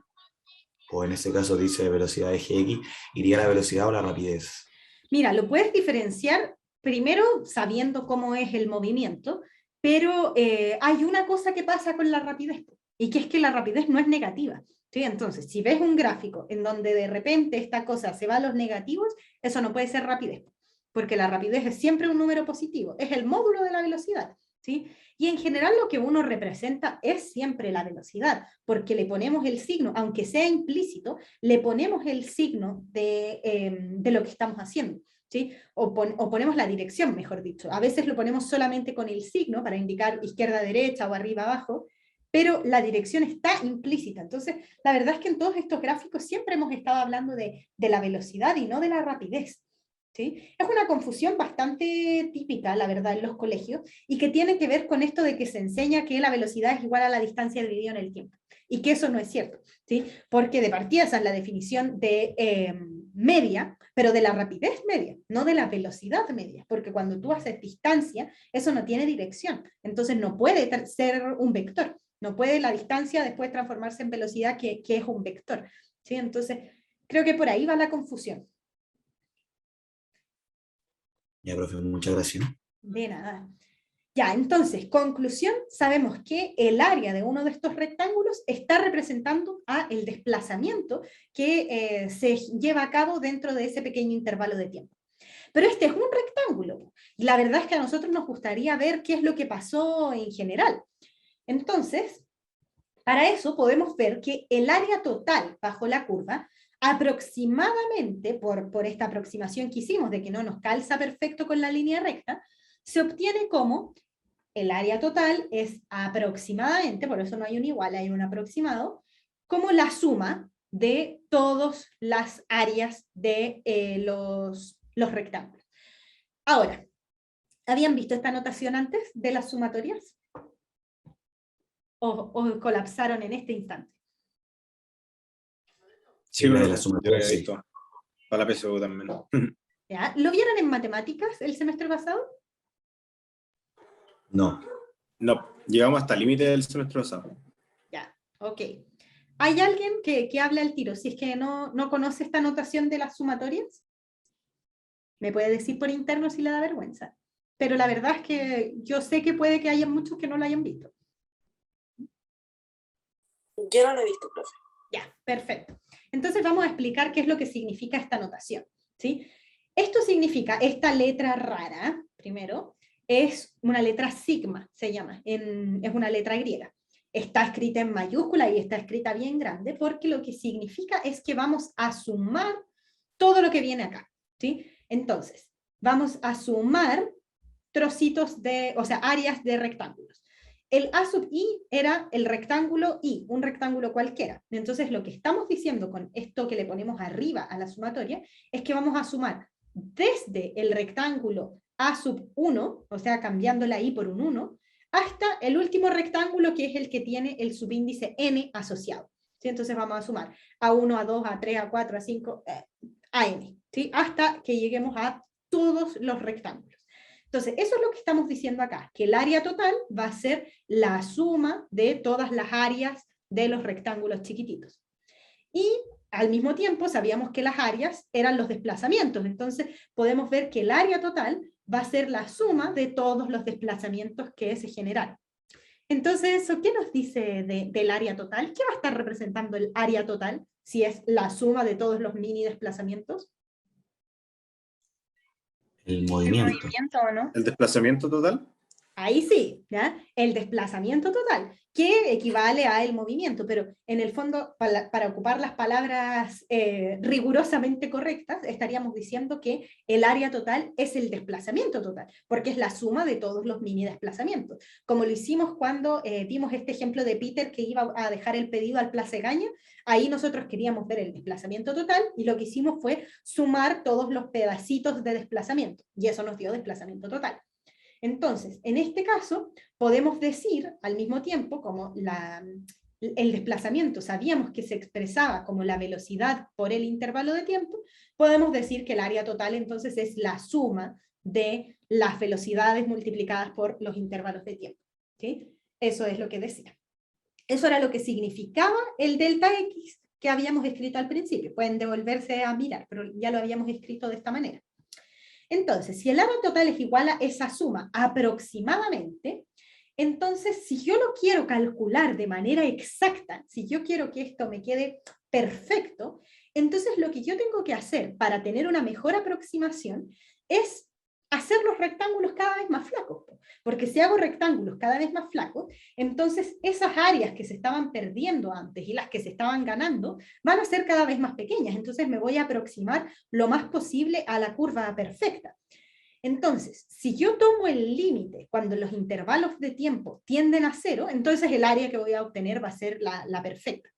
o en este caso dice velocidad eje X, iría la velocidad o la rapidez. Mira, lo puedes diferenciar primero sabiendo cómo es el movimiento, pero hay una cosa que pasa con la rapidez, y que es que la rapidez no es negativa. ¿Sí? Entonces, si ves un gráfico en donde de repente esta cosa se va a los negativos, eso no puede ser rapidez, porque la rapidez es siempre un número positivo, es el módulo de la velocidad. ¿Sí? Y en general lo que uno representa es siempre la velocidad, porque le ponemos el signo, aunque sea implícito, le ponemos el signo de lo que estamos haciendo. ¿Sí? O ponemos la dirección, mejor dicho. A veces lo ponemos solamente con el signo para indicar izquierda, derecha o arriba, abajo, pero la dirección está implícita. Entonces, la verdad es que en todos estos gráficos siempre hemos estado hablando de la velocidad y no de la rapidez. ¿Sí? Es una confusión bastante típica, la verdad, en los colegios, y que tiene que ver con esto de que se enseña que la velocidad es igual a la distancia dividida en el tiempo, y que eso no es cierto, ¿sí? Porque de partida esa es la definición de media, pero de la rapidez media, no de la velocidad media, porque cuando tú haces distancia, eso no tiene dirección, entonces no puede ser un vector, no puede la distancia después transformarse en velocidad que es un vector, ¿sí? Entonces, creo que por ahí va la confusión. Ya, profe, muchas gracias. De nada. Ya, entonces, conclusión, sabemos que el área de uno de estos rectángulos está representando a el desplazamiento que se lleva a cabo dentro de ese pequeño intervalo de tiempo. Pero este es un rectángulo, y la verdad es que a nosotros nos gustaría ver qué es lo que pasó en general. Entonces, para eso podemos ver que el área total bajo la curva, aproximadamente, por esta aproximación que hicimos de que no nos calza perfecto con la línea recta, se obtiene como el área total es aproximadamente, por eso no hay un igual, hay un aproximado, como la suma de todas las áreas de los rectángulos. Ahora, ¿habían visto esta notación antes de las sumatorias? ¿O colapsaron en este instante? Sí, la de profe, la yo sumatoria, lo he sí. visto. Para la PSU también. ¿Ya? ¿Lo vieron en matemáticas el semestre pasado? No. No, llegamos hasta el límite del semestre pasado. Ya, ok. ¿Hay alguien que hable al tiro? Si es que no conoce esta notación de las sumatorias, me puede decir por interno si le da vergüenza. Pero la verdad es que yo sé que puede que haya muchos que no lo hayan visto. Yo no lo he visto, profe. Ya, perfecto. Entonces vamos a explicar qué es lo que significa esta notación, ¿sí? Esto significa, esta letra rara, primero, es una letra sigma, se llama, es una letra griega. Está escrita en mayúscula y está escrita bien grande porque lo que significa es que vamos a sumar todo lo que viene acá, ¿sí? Entonces, vamos a sumar trocitos o sea, áreas de rectángulos. El A sub I era el rectángulo I, un rectángulo cualquiera. Entonces, lo que estamos diciendo con esto que le ponemos arriba a la sumatoria es que vamos a sumar desde el rectángulo A sub 1, o sea, cambiando la I por un 1, hasta el último rectángulo que es el que tiene el subíndice n asociado. ¿Sí? Entonces vamos a sumar A1, A2, A3, A4, A5, a n, ¿sí? Hasta que lleguemos a todos los rectángulos. Entonces, eso es lo que estamos diciendo acá, que el área total va a ser la suma de todas las áreas de los rectángulos chiquititos. Y al mismo tiempo sabíamos que las áreas eran los desplazamientos, entonces podemos ver que el área total va a ser la suma de todos los desplazamientos que se generaron. Entonces, ¿eso qué nos dice del área total? ¿Qué va a estar representando el área total si es la suma de todos los mini desplazamientos? El ¿El movimiento. movimiento o no? ¿El desplazamiento total? Ahí sí, ¿ya? El desplazamiento total, que equivale a el movimiento, pero en el fondo, para ocupar las palabras rigurosamente correctas, estaríamos diciendo que el área total es el desplazamiento total, porque es la suma de todos los mini desplazamientos. Como lo hicimos cuando vimos este ejemplo de Peter que iba a dejar el pedido al Plaza Egaña, ahí nosotros queríamos ver el desplazamiento total y lo que hicimos fue sumar todos los pedacitos de desplazamiento, y eso nos dio desplazamiento total. Entonces, en este caso, podemos decir al mismo tiempo, como el desplazamiento sabíamos que se expresaba como la velocidad por el intervalo de tiempo, podemos decir que el área total entonces es la suma de las velocidades multiplicadas por los intervalos de tiempo. ¿Sí? Eso es lo que decía. Eso era lo que significaba el delta X que habíamos escrito al principio. Pueden devolverse a mirar, pero ya lo habíamos escrito de esta manera. Entonces, si el área total es igual a esa suma aproximadamente, entonces si yo lo quiero calcular de manera exacta, si yo quiero que esto me quede perfecto, entonces lo que yo tengo que hacer para tener una mejor aproximación es hacer los rectángulos cada vez más flacos. Porque si hago rectángulos cada vez más flacos, entonces esas áreas que se estaban perdiendo antes y las que se estaban ganando van a ser cada vez más pequeñas. Entonces me voy a aproximar lo más posible a la curva perfecta. Entonces, si yo tomo el límite cuando los intervalos de tiempo tienden a 0, entonces el área que voy a obtener va a ser la perfecta.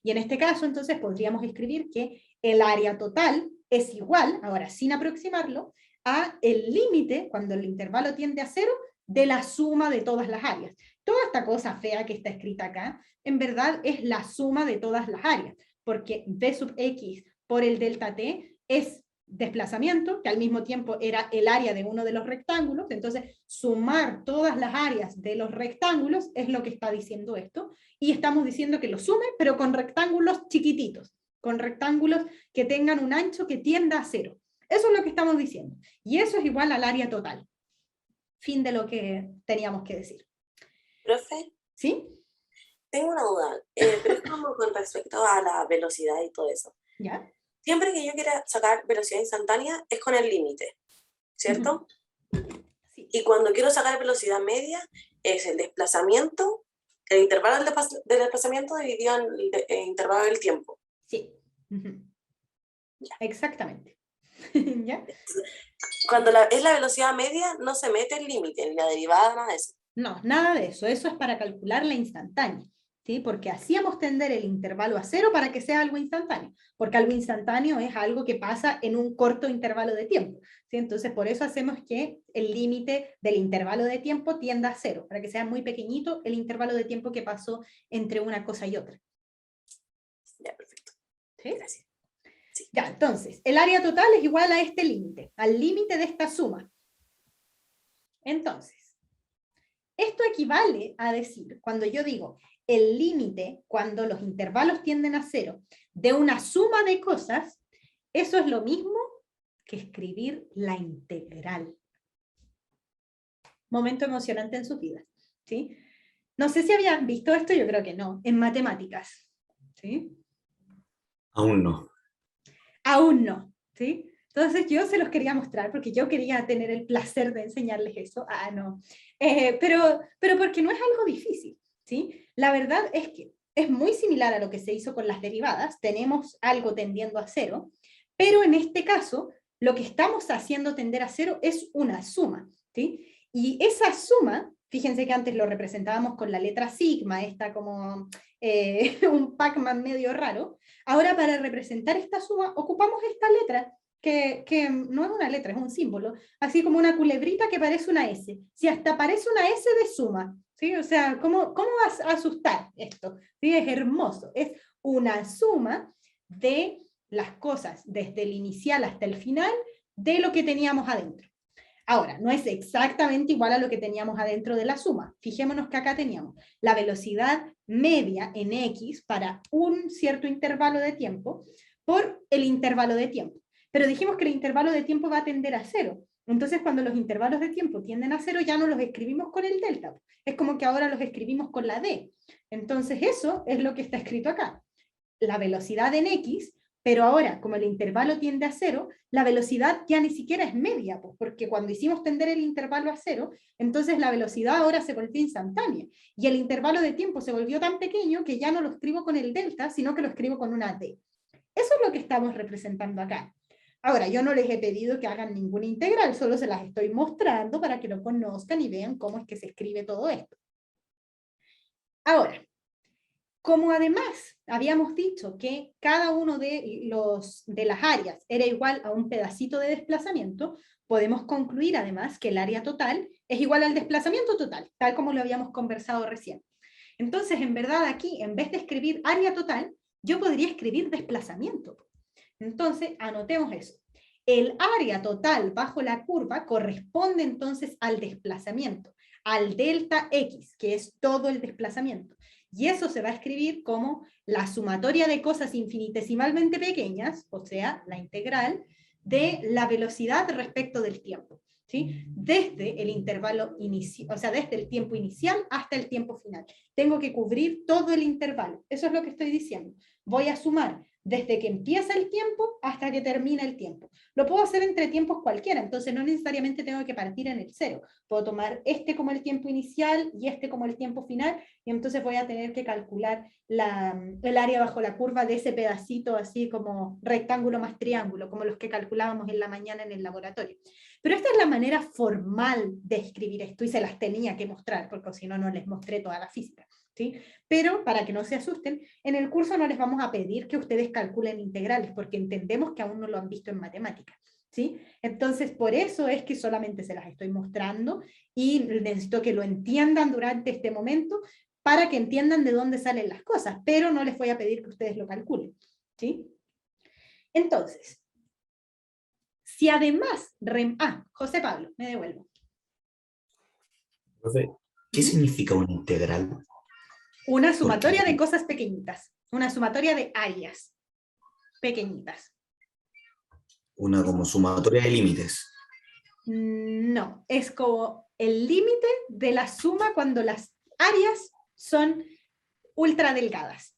Y en este caso, entonces, podríamos escribir que el área total es igual, ahora sin aproximarlo, a el límite, cuando el intervalo tiende a 0, de la suma de todas las áreas. Toda esta cosa fea que está escrita acá, en verdad es la suma de todas las áreas, porque b sub x por el delta t es desplazamiento, que al mismo tiempo era el área de uno de los rectángulos, entonces sumar todas las áreas de los rectángulos es lo que está diciendo esto, y estamos diciendo que lo sume, pero con rectángulos chiquititos, con rectángulos que tengan un ancho que tienda a 0. Eso es lo que estamos diciendo, y eso es igual al área total. Fin de lo que teníamos que decir. Profe, ¿Sí? tengo una duda, pero es como con respecto a la velocidad y todo eso. ¿Ya? Siempre que yo quiera sacar velocidad instantánea es con el límite, ¿cierto? Sí. Y cuando quiero sacar velocidad media es el desplazamiento, el intervalo del desplazamiento dividido en el intervalo del tiempo. Sí. Ya. Exactamente. ¿Ya? Cuando es la velocidad media no se mete el límite, ni la derivada, nada de eso. No, nada de eso. Eso es para calcular la instantánea. ¿Sí? Porque hacíamos tender el intervalo a 0 para que sea algo instantáneo, porque algo instantáneo es algo que pasa en un corto intervalo de tiempo, ¿sí? Entonces por eso hacemos que el límite del intervalo de tiempo tienda a 0, para que sea muy pequeñito el intervalo de tiempo que pasó entre una cosa y otra. Ya, perfecto. ¿Sí? Gracias. Sí. Ya, entonces, el área total es igual a este límite, al límite de esta suma. Entonces, esto equivale a decir, cuando yo digo el límite, cuando los intervalos tienden a 0, de una suma de cosas, eso es lo mismo que escribir la integral. Momento emocionante en sus vidas, ¿sí? No sé si habían visto esto, yo creo que no, en matemáticas, ¿sí? Aún no. Aún no, ¿sí? Entonces yo se los quería mostrar porque yo quería tener el placer de enseñarles eso. No. Pero porque no es algo difícil, ¿sí? La verdad es que es muy similar a lo que se hizo con las derivadas. Tenemos algo tendiendo a 0, pero en este caso lo que estamos haciendo tender a 0 es una suma, ¿sí? Y esa suma, fíjense que antes lo representábamos con la letra sigma, esta como un Pac-Man medio raro. Ahora para representar esta suma ocupamos esta letra, que no es una letra, es un símbolo, así como una culebrita que parece una S. Si hasta parece una S de suma, ¿sí? O sea, ¿cómo vas a asustar esto? ¿Sí? Es hermoso, es una suma de las cosas desde el inicial hasta el final de lo que teníamos adentro. Ahora, no es exactamente igual a lo que teníamos adentro de la suma. Fijémonos que acá teníamos la velocidad media en X para un cierto intervalo de tiempo por el intervalo de tiempo. Pero dijimos que el intervalo de tiempo va a tender a 0. Entonces, cuando los intervalos de tiempo tienden a 0, ya no los escribimos con el delta. Es como que ahora los escribimos con la d. Entonces, eso es lo que está escrito acá. La velocidad en X, pero ahora, como el intervalo tiende a 0, la velocidad ya ni siquiera es media, pues, porque cuando hicimos tender el intervalo a 0, entonces la velocidad ahora se volvió instantánea, y el intervalo de tiempo se volvió tan pequeño que ya no lo escribo con el delta, sino que lo escribo con una d. Eso es lo que estamos representando acá. Ahora, yo no les he pedido que hagan ninguna integral, solo se las estoy mostrando para que lo conozcan y vean cómo es que se escribe todo esto. Ahora, como además habíamos dicho que cada uno de las áreas era igual a un pedacito de desplazamiento, podemos concluir además que el área total es igual al desplazamiento total, tal como lo habíamos conversado recién. Entonces, en verdad aquí, en vez de escribir área total, yo podría escribir desplazamiento. Entonces, anotemos eso. El área total bajo la curva corresponde entonces al desplazamiento, al delta X, que es todo el desplazamiento. Y eso se va a escribir como la sumatoria de cosas infinitesimalmente pequeñas, o sea, la integral, de la velocidad respecto del tiempo, ¿sí? Desde el intervalo inicial, o sea, desde el tiempo inicial hasta el tiempo final. Tengo que cubrir todo el intervalo. Eso es lo que estoy diciendo. Voy a sumar desde que empieza el tiempo hasta que termina el tiempo. Lo puedo hacer entre tiempos cualquiera, entonces no necesariamente tengo que partir en el cero. Puedo tomar este como el tiempo inicial y este como el tiempo final, y entonces voy a tener que calcular el área bajo la curva de ese pedacito así como rectángulo más triángulo, como los que calculábamos en la mañana en el laboratorio. Pero esta es la manera formal de escribir esto, y se las tenía que mostrar, porque si no, no les mostré toda la física, ¿sí? Pero para que no se asusten, en el curso no les vamos a pedir que ustedes calculen integrales, porque entendemos que aún no lo han visto en matemáticas, ¿sí? Entonces, por eso es que solamente se las estoy mostrando, y necesito que lo entiendan durante este momento, para que entiendan de dónde salen las cosas, pero no les voy a pedir que ustedes lo calculen, ¿sí? Entonces, si además, José Pablo, me devuelvo. Profe, ¿qué significa una integral? Una sumatoria Porque de cosas pequeñitas, una sumatoria de áreas pequeñitas. una como sumatoria de límites. No, es como el límite de la suma cuando las áreas son ultra delgadas.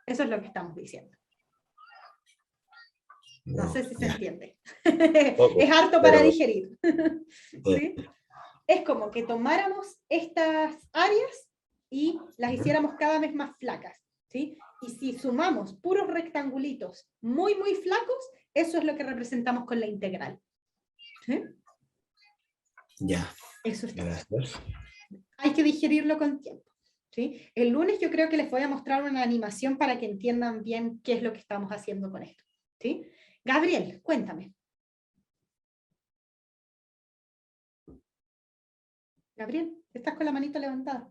Eso es lo que estamos diciendo. No Wow, sé si se ya. entiende. Poco, Es harto para pero- digerir. ¿Sí? Es como que tomáramos estas áreas y las hiciéramos cada vez más flacas, ¿sí? Y si sumamos puros rectangulitos muy, muy flacos, eso es lo que representamos con la integral. ¿Sí? Ya, Eso es todo. gracias. Hay que digerirlo con tiempo, ¿sí? El lunes yo creo que les voy a mostrar una animación para que entiendan bien qué es lo que estamos haciendo con esto, ¿sí? Gabriel, cuéntame. Gabriel, ¿estás con la manito levantada?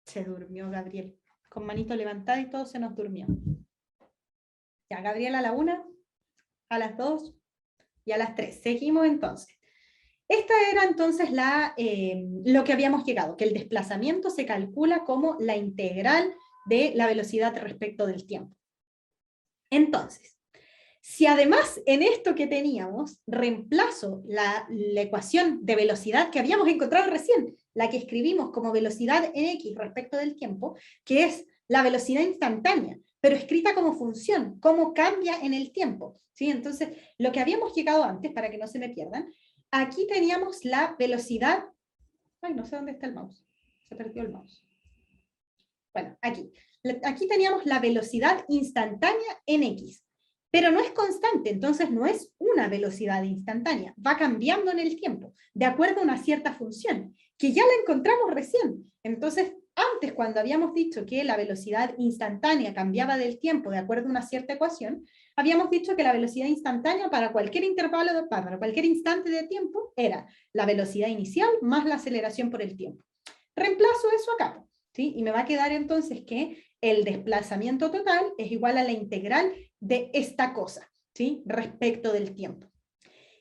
Se durmió Gabriel. Con manito levantada y todo se nos durmió. Ya, Gabriel a la 1, a las 2 y a las 3. Seguimos entonces. Esta era entonces lo que habíamos llegado, que el desplazamiento se calcula como la integral de la velocidad respecto del tiempo. Entonces, si además en esto que teníamos reemplazo la ecuación de velocidad que habíamos encontrado recién, la que escribimos como velocidad en x respecto del tiempo, que es la velocidad instantánea, pero escrita como función, cómo cambia en el tiempo, ¿sí? Entonces, lo que habíamos llegado antes, para que no se me pierdan, aquí teníamos la velocidad, ay, no sé dónde está el mouse, se perdió el mouse. Bueno, aquí teníamos la velocidad instantánea en x, pero no es constante, entonces no es una velocidad instantánea, va cambiando en el tiempo, de acuerdo a una cierta función, que ya la encontramos recién. Entonces, antes cuando habíamos dicho que la velocidad instantánea cambiaba del tiempo de acuerdo a una cierta ecuación, habíamos dicho que la velocidad instantánea para cualquier intervalo, para cualquier instante de tiempo, era la velocidad inicial más la aceleración por el tiempo. Reemplazo eso acá, ¿sí? Y me va a quedar entonces que el desplazamiento total es igual a la integral de esta cosa, ¿sí? Respecto del tiempo.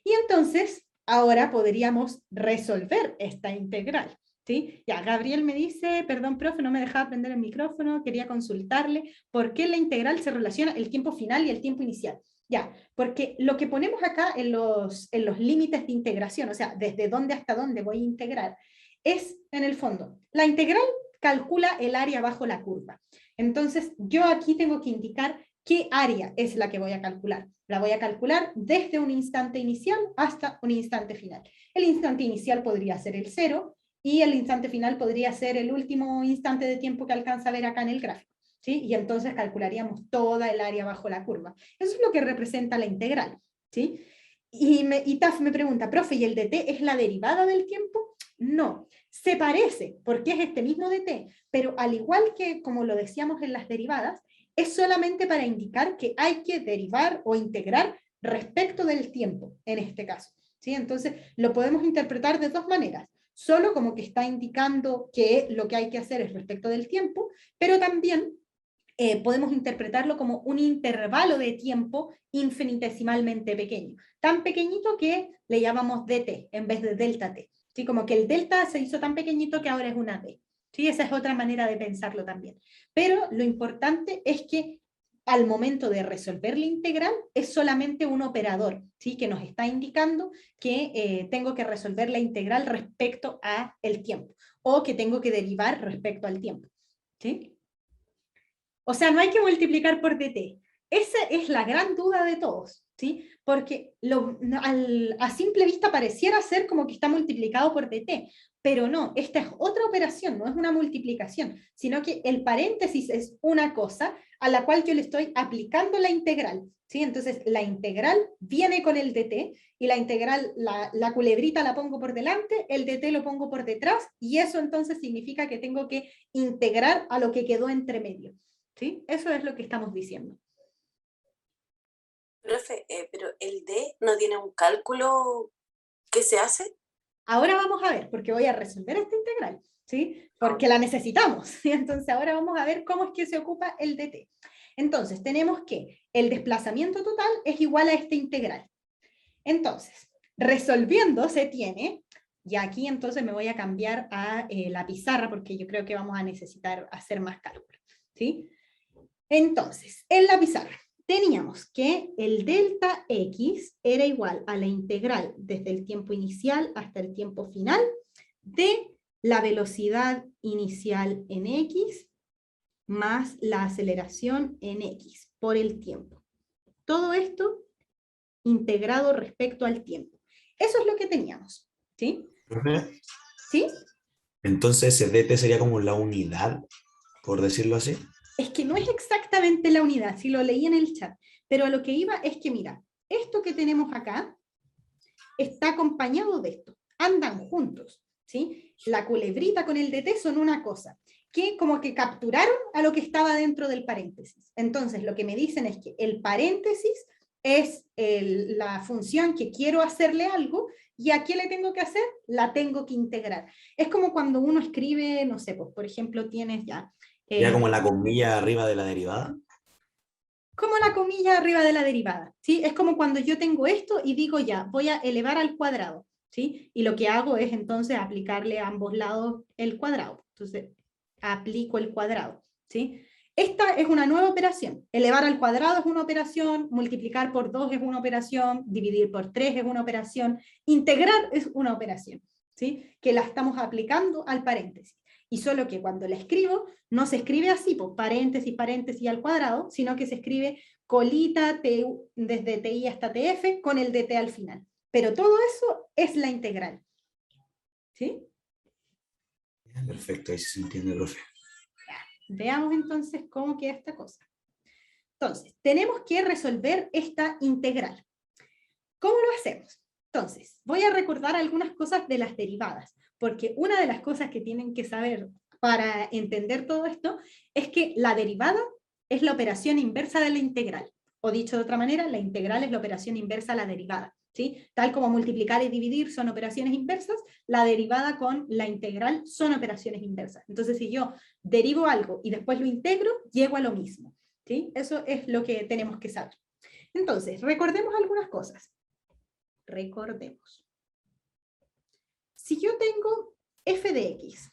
Y entonces, ahora podríamos resolver esta integral, ¿sí? Ya, Gabriel me dice, perdón, profe, no me dejaba prender el micrófono, quería consultarle por qué la integral se relaciona el tiempo final y el tiempo inicial. Ya, porque lo que ponemos acá en los límites de integración, o sea, desde dónde hasta dónde voy a integrar, es, en el fondo, la integral calcula el área bajo la curva. Entonces, yo aquí tengo que indicar qué área es la que voy a calcular. La voy a calcular desde un instante inicial hasta un instante final. El instante inicial podría ser el 0 y el instante final podría ser el último instante de tiempo que alcanza a ver acá en el gráfico, ¿sí? Y entonces calcularíamos toda el área bajo la curva. Eso es lo que representa la integral, ¿sí? Y Taf me pregunta, profe, ¿y el dt es la derivada del tiempo? No, se parece, porque es este mismo dt, pero al igual que como lo decíamos en las derivadas, es solamente para indicar que hay que derivar o integrar respecto del tiempo, en este caso. ¿sí? Entonces, lo podemos interpretar de dos maneras. Solo como que está indicando que lo que hay que hacer es respecto del tiempo, pero también podemos interpretarlo como un intervalo de tiempo infinitesimalmente pequeño, tan pequeñito que le llamamos dt en vez de delta t, ¿sí? Como que el delta se hizo tan pequeñito que ahora es una d, ¿sí? Esa es otra manera de pensarlo también. Pero lo importante es que al momento de resolver la integral es solamente un operador, ¿sí? Que nos está indicando que tengo que resolver la integral respecto a el tiempo, o que tengo que derivar respecto al tiempo, ¿sí? O sea, no hay que multiplicar por dt. Esa es la gran duda de todos, ¿sí? Porque a simple vista pareciera ser como que está multiplicado por dt, pero no, esta es otra operación, no es una multiplicación, sino que el paréntesis es una cosa a la cual yo le estoy aplicando la integral, ¿sí? Entonces la integral viene con el dt, y la integral, la culebrita la pongo por delante, el dt lo pongo por detrás, y eso entonces significa que tengo que integrar a lo que quedó entre medio. ¿Sí? Eso es lo que estamos diciendo. Profe, pero el D no tiene un cálculo que se hace. Ahora vamos a ver, porque voy a resolver esta integral, ¿sí? Porque la necesitamos, ¿sí? Entonces ahora vamos a ver cómo es que se ocupa el dt. Entonces tenemos que el desplazamiento total es igual a esta integral. Entonces, resolviendo se tiene, y aquí entonces me voy a cambiar a la pizarra, porque yo creo que vamos a necesitar hacer más cálculo, ¿sí? Entonces, en la pizarra teníamos que el delta x era igual a la integral desde el tiempo inicial hasta el tiempo final de la velocidad inicial en x más la aceleración en x por el tiempo. Todo esto integrado respecto al tiempo. Eso es lo que teníamos, ¿sí? ¿Sí? Entonces, ese dt sería como la unidad, por decirlo así. Es que no es exactamente la unidad, si lo leí en el chat, pero a lo que iba es que, mira, esto que tenemos acá está acompañado de esto, andan juntos, ¿sí? La culebrita con el dt son una cosa, que como que capturaron a lo que estaba dentro del paréntesis. Entonces, lo que me dicen es que el paréntesis es la función que quiero hacerle algo, y ¿a qué le tengo que hacer? La tengo que integrar. Es como cuando uno escribe, no sé, pues, por ejemplo, tienes ya... Ya como la comilla arriba de la derivada. Como la comilla arriba de la derivada, ¿sí? Es como cuando yo tengo esto y digo ya, voy a elevar al cuadrado, ¿sí? Y lo que hago es entonces aplicarle a ambos lados el cuadrado. Entonces, aplico el cuadrado, ¿sí? Esta es una nueva operación. Elevar al cuadrado es una operación, multiplicar por 2 es una operación, dividir por 3 es una operación, integrar es una operación, ¿sí? Que la estamos aplicando al paréntesis. Y solo que cuando la escribo, no se escribe así, pues paréntesis, paréntesis al cuadrado, sino que se escribe colita desde TI hasta TF con el dt al final. Pero todo eso es la integral. ¿Sí? Perfecto, ahí se entiende, profe. Veamos entonces cómo queda esta cosa. Entonces, tenemos que resolver esta integral. ¿Cómo lo hacemos? Entonces, voy a recordar algunas cosas de las derivadas, porque una de las cosas que tienen que saber para entender todo esto es que la derivada es la operación inversa de la integral, o dicho de otra manera, la integral es la operación inversa a la derivada, ¿sí? Tal como multiplicar y dividir son operaciones inversas, la derivada con la integral son operaciones inversas. Entonces, si yo derivo algo y después lo integro, llego a lo mismo, ¿sí? Eso es lo que tenemos que saber. Entonces, recordemos algunas cosas. Recordemos. Si yo tengo f de x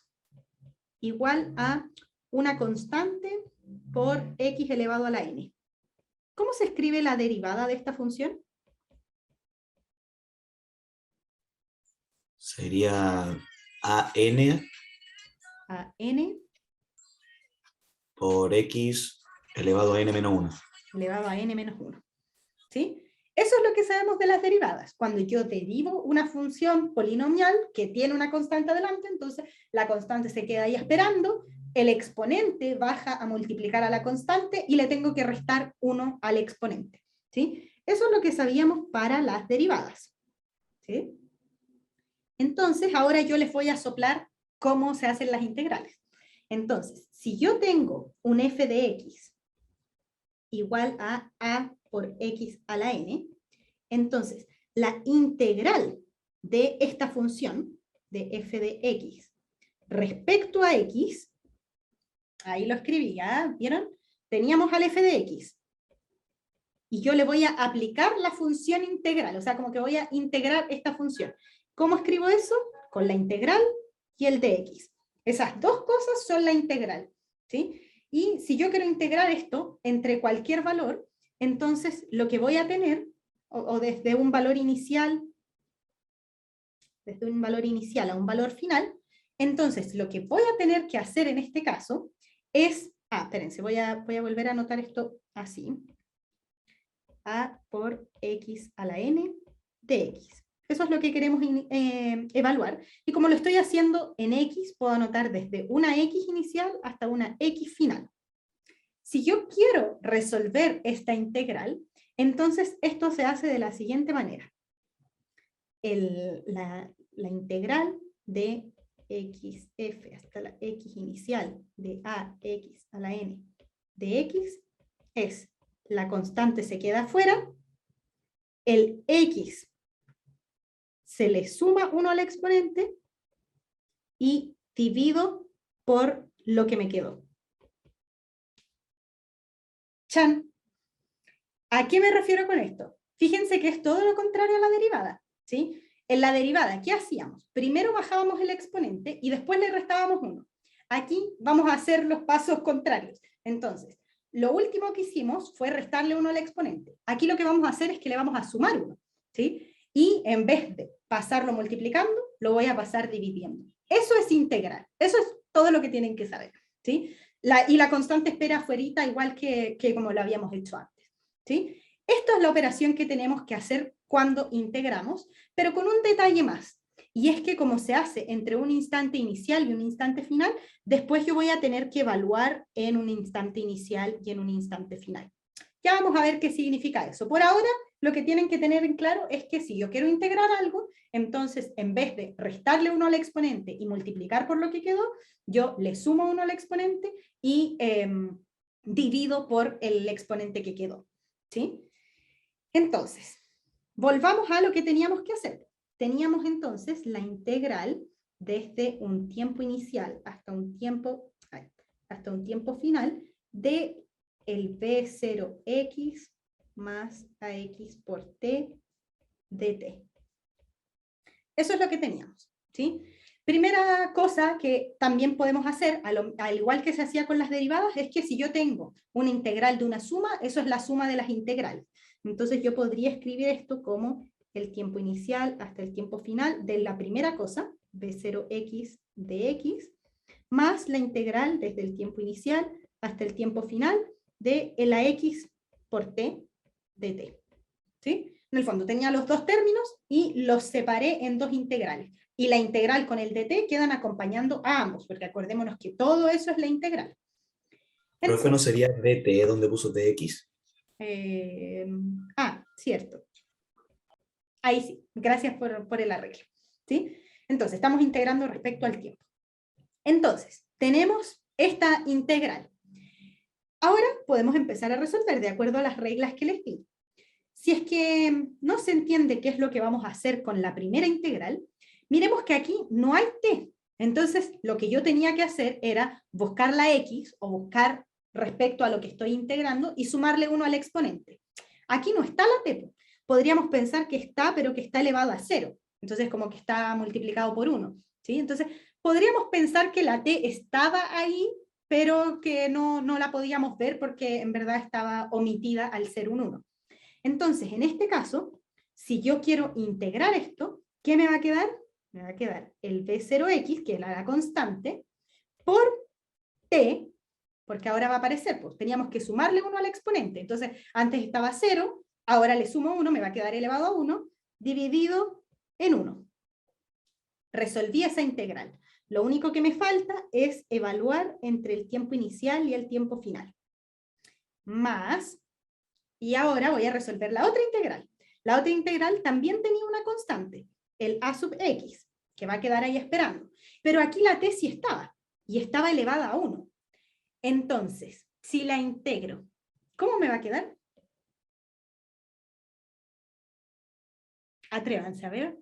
igual a una constante por x elevado a la n, ¿cómo se escribe la derivada de esta función? Sería an por x elevado a n menos 1. Elevado a n menos 1. ¿Sí? Eso es lo que sabemos de las derivadas. Cuando yo derivo una función polinomial que tiene una constante delante, entonces la constante se queda ahí esperando, el exponente baja a multiplicar a la constante y le tengo que restar 1 al exponente. ¿Sí? Eso es lo que sabíamos para las derivadas. ¿Sí? Entonces, ahora yo les voy a soplar cómo se hacen las integrales. Entonces, si yo tengo un f de x igual a por x a la n, entonces la integral de esta función, de f de x, respecto a x, ahí lo escribí, ¿ya? ¿Vieron? Teníamos al f de x, y yo le voy a aplicar la función integral, o sea, como que voy a integrar esta función. ¿Cómo escribo eso? Con la integral y el dx. Esas dos cosas son la integral, ¿sí? Y si yo quiero integrar esto entre cualquier valor, entonces lo que voy a tener, o desde un valor inicial a un valor final, entonces lo que voy a tener que hacer en este caso es, espérense, voy a volver a anotar esto así, a por x a la n de x. Eso es lo que queremos evaluar. Y como lo estoy haciendo en x, puedo anotar desde una x inicial hasta una x final. Si yo quiero resolver esta integral, entonces esto se hace de la siguiente manera. La integral de xf hasta la x inicial de ax a la n de x es, la constante se queda afuera, el x se le suma 1 al exponente y divido por lo que me quedó. ¡Chan! ¿A qué me refiero con esto? Fíjense que es todo lo contrario a la derivada, ¿sí? En la derivada, ¿qué hacíamos? Primero bajábamos el exponente y después le restábamos 1. Aquí vamos a hacer los pasos contrarios. Entonces, lo último que hicimos fue restarle 1 al exponente. Aquí lo que vamos a hacer es que le vamos a sumar 1, ¿sí? Y en vez de pasarlo multiplicando, lo voy a pasar dividiendo. Eso es integral. Eso es todo lo que tienen que saber, ¿sí? Y la constante espera afuerita, igual que como lo habíamos hecho antes, ¿sí? Esto es la operación que tenemos que hacer cuando integramos, pero con un detalle más. Y es que como se hace entre un instante inicial y un instante final, después yo voy a tener que evaluar en un instante inicial y en un instante final. Ya vamos a ver qué significa eso. Por ahora, lo que tienen que tener en claro es que si yo quiero integrar algo, entonces en vez de restarle 1 al exponente y multiplicar por lo que quedó, yo le sumo 1 al exponente y divido por el exponente que quedó, ¿sí? Entonces, volvamos a lo que teníamos que hacer. Teníamos entonces la integral desde un tiempo inicial hasta un tiempo final de el b0x más ax por t dt. Eso es lo que teníamos, ¿sí? Primera cosa que también podemos hacer, al igual que se hacía con las derivadas, es que si yo tengo una integral de una suma, eso es la suma de las integrales. Entonces yo podría escribir esto como el tiempo inicial hasta el tiempo final de la primera cosa, b0x de x, más la integral desde el tiempo inicial hasta el tiempo final de la x por t de t. ¿Sí? En el fondo tenía los dos términos y los separé en dos integrales. Y la integral con el dt quedan acompañando a ambos, porque acordémonos que todo eso es la integral. Profe, ¿no sería dt donde puso dx? Cierto. Ahí sí, gracias por el arreglo, ¿sí? Entonces, estamos integrando respecto al tiempo. Entonces, tenemos esta integral. Ahora podemos empezar a resolver de acuerdo a las reglas que les di. Si es que no se entiende qué es lo que vamos a hacer con la primera integral, miremos que aquí no hay t. Entonces, lo que yo tenía que hacer era buscar la x, o buscar respecto a lo que estoy integrando, y sumarle 1 al exponente. Aquí no está la t. Podríamos pensar que está, pero que está elevado a 0. Entonces, como que está multiplicado por 1. ¿Sí? Entonces, podríamos pensar que la t estaba ahí, pero que no la podíamos ver porque en verdad estaba omitida al ser un 1. Entonces, en este caso, si yo quiero integrar esto, ¿qué me va a quedar? Me va a quedar el b0x, que es la constante, por t, porque ahora va a aparecer, pues teníamos que sumarle 1 al exponente. Entonces, antes estaba 0, ahora le sumo 1, me va a quedar elevado a 1, dividido en 1. Resolví esa integral. Lo único que me falta es evaluar entre el tiempo inicial y el tiempo final. Más, y ahora voy a resolver la otra integral. La otra integral también tenía una constante, el a sub x, que va a quedar ahí esperando. Pero aquí la t sí estaba, y estaba elevada a 1. Entonces, si la integro, ¿cómo me va a quedar? Atrévanse a ver.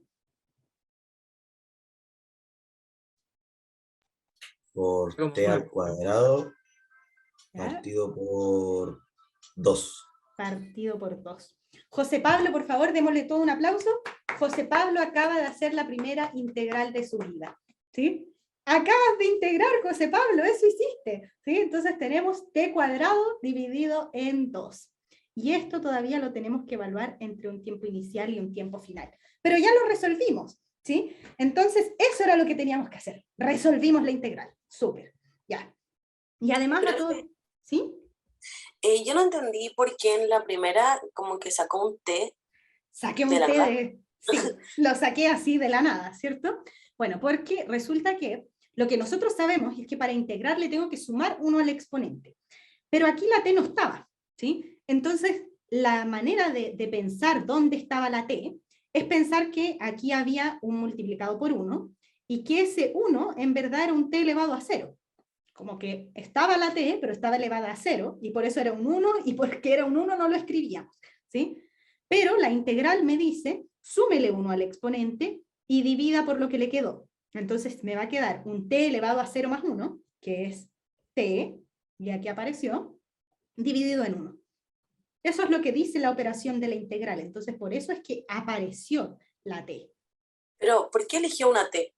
por Como t al cuadrado ¿Ya? partido por 2. Partido por 2. José Pablo, por favor, démosle todo un aplauso. José Pablo acaba de hacer la primera integral de su vida, ¿sí? Acabas de integrar, José Pablo, eso hiciste, ¿sí? Entonces tenemos t cuadrado dividido en 2. Y esto todavía lo tenemos que evaluar entre un tiempo inicial y un tiempo final. Pero ya lo resolvimos, ¿sí? Entonces, eso era lo que teníamos que hacer. Resolvimos la integral. Súper, ya. Y además a todo... ¿Sí? Yo no entendí por qué en la primera como que sacó un T Saqué de un la té nada. de... Sí, lo saqué así de la nada, ¿cierto? Bueno, porque resulta que lo que nosotros sabemos es que para integrar le tengo que sumar 1 al exponente. Pero aquí la t no estaba, ¿sí? Entonces, la manera de pensar dónde estaba la t es pensar que aquí había un multiplicado por 1 y que ese 1 en verdad era un t elevado a 0. Como que estaba la t, pero estaba elevada a 0, y por eso era un 1, y porque era un 1 no lo escribíamos, ¿sí? Pero la integral me dice, súmele 1 al exponente y divida por lo que le quedó. Entonces me va a quedar un t elevado a 0 más 1, que es t, y aquí apareció, dividido en 1. Eso es lo que dice la operación de la integral. Entonces por eso es que apareció la t. Pero, ¿por qué eligió una T?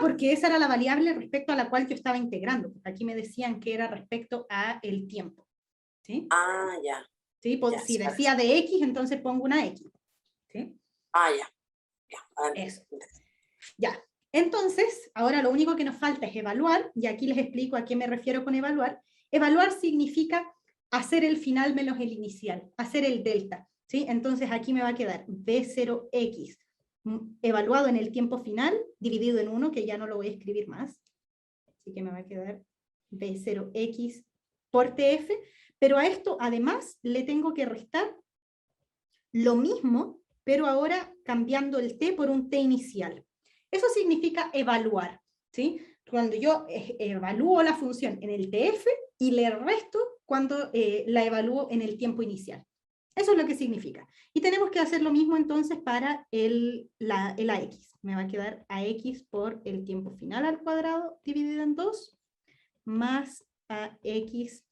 Porque esa era la variable respecto a la cual yo estaba integrando. Aquí me decían que era respecto a el tiempo, ¿sí? Ah, ya. ¿Sí? Ya, Si sí, decía de X, entonces pongo una X, ¿sí? Ah, ya. Ya, vale. Eso. Ya. Entonces, ahora lo único que nos falta es evaluar, y aquí les explico a qué me refiero con evaluar. Evaluar significa hacer el final menos el inicial, hacer el delta, ¿sí? Entonces aquí me va a quedar B0X evaluado en el tiempo final, dividido en 1, que ya no lo voy a escribir más. Así que me va a quedar B0X por TF, pero a esto además le tengo que restar lo mismo, pero ahora cambiando el T por un T inicial. Eso significa evaluar, ¿sí? Cuando yo evalúo la función en el TF y le resto cuando la evalúo en el tiempo inicial. Eso es lo que significa. Y tenemos que hacer lo mismo entonces para el AX. Me va a quedar AX por el tiempo final al cuadrado dividido en 2, más AX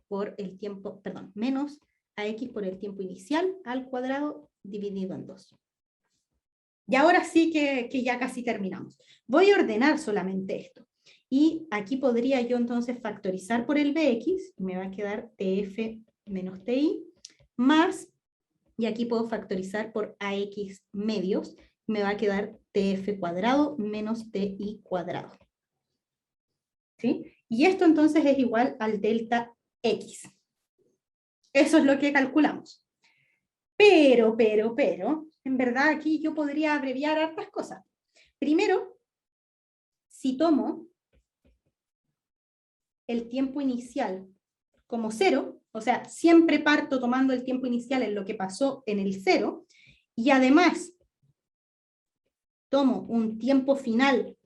por el tiempo, perdón, menos AX por el tiempo inicial al cuadrado dividido en 2. Y ahora sí que ya casi terminamos. Voy a ordenar solamente esto. Y aquí podría yo entonces factorizar por el Bx, y me va a quedar TF menos TI, más, y aquí puedo factorizar por AX medios, me va a quedar TF cuadrado menos TI cuadrado. ¿Sí? Y esto entonces es igual al delta X. Eso es lo que calculamos. Pero, en verdad aquí yo podría abreviar hartas cosas. Primero, si tomo el tiempo inicial como 0, o sea, siempre parto tomando el tiempo inicial en lo que pasó en el 0, y además tomo un tiempo final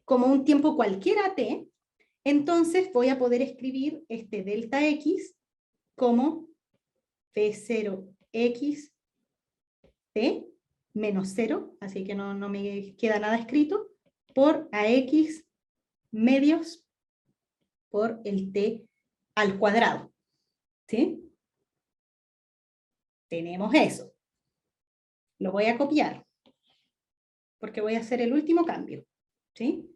como un tiempo cualquiera t, entonces voy a poder escribir este delta x como P0x t menos 0, así que no me queda nada escrito, por AX medios por el t al cuadrado. ¿Sí? Tenemos eso. Lo voy a copiar, porque voy a hacer el último cambio. ¿Sí?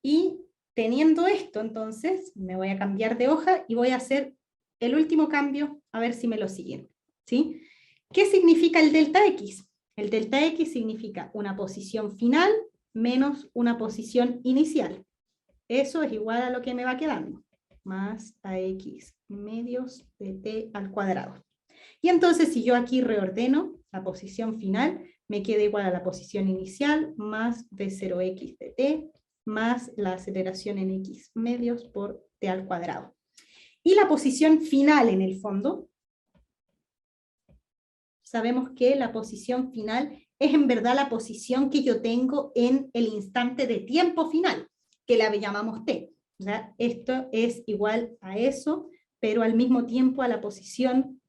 Y teniendo esto, entonces, me voy a cambiar de hoja y voy a hacer el último cambio, a ver si me lo siguen. ¿Sí? ¿Qué significa el delta X? El delta X significa una posición final menos una posición inicial. Eso es igual a lo que me va quedando, más AX medios de t al cuadrado. Y entonces si yo aquí reordeno la posición final, me queda igual a la posición inicial más B0x de t más la aceleración en x medios por t al cuadrado. Y la posición final en el fondo, sabemos que la posición final es en verdad la posición que yo tengo en el instante de tiempo final, que la llamamos t. O sea, esto es igual a eso, pero al mismo tiempo a la posición...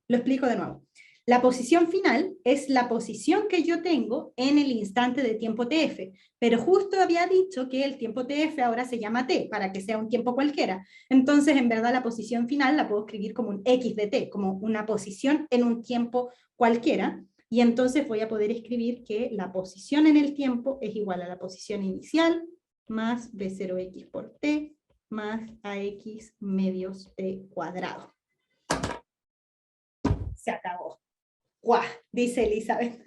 lo explico de nuevo. La posición final es la posición que yo tengo en el instante de tiempo TF, pero justo había dicho que el tiempo TF ahora se llama T, para que sea un tiempo cualquiera. Entonces, en verdad, la posición final la puedo escribir como un X de T, como una posición en un tiempo cualquiera, y entonces voy a poder escribir que la posición en el tiempo es igual a la posición inicial más B0X por T más AX medios T cuadrado. Se acabó. ¡Guau! Dice Elizabeth.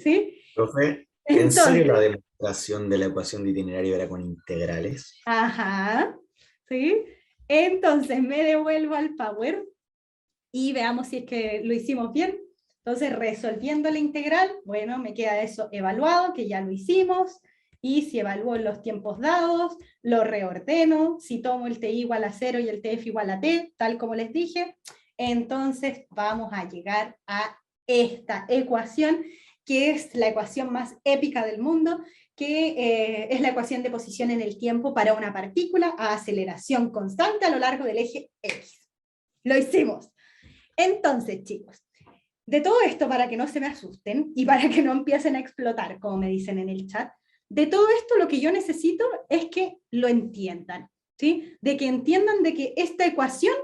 ¿Sí? Profe, ¿en serio Entonces, la demostración de la ecuación de itinerario era con integrales? ajá, ¿sí? Entonces me devuelvo al Power y veamos si es que lo hicimos bien. Entonces, resolviendo la integral, bueno, me queda eso evaluado, que ya lo hicimos, y si evalúo los tiempos dados, lo reordeno, si tomo el TI igual a 0 y el TF igual a T, tal como les dije, entonces vamos a llegar a esta ecuación, que es la ecuación más épica del mundo, que es la ecuación de posición en el tiempo para una partícula a aceleración constante a lo largo del eje X. Lo hicimos. Entonces, chicos, de todo esto, para que no se me asusten y para que no empiecen a explotar, como me dicen en el chat, de todo esto lo que yo necesito es que lo entiendan, ¿sí? De que entiendan de que esta ecuación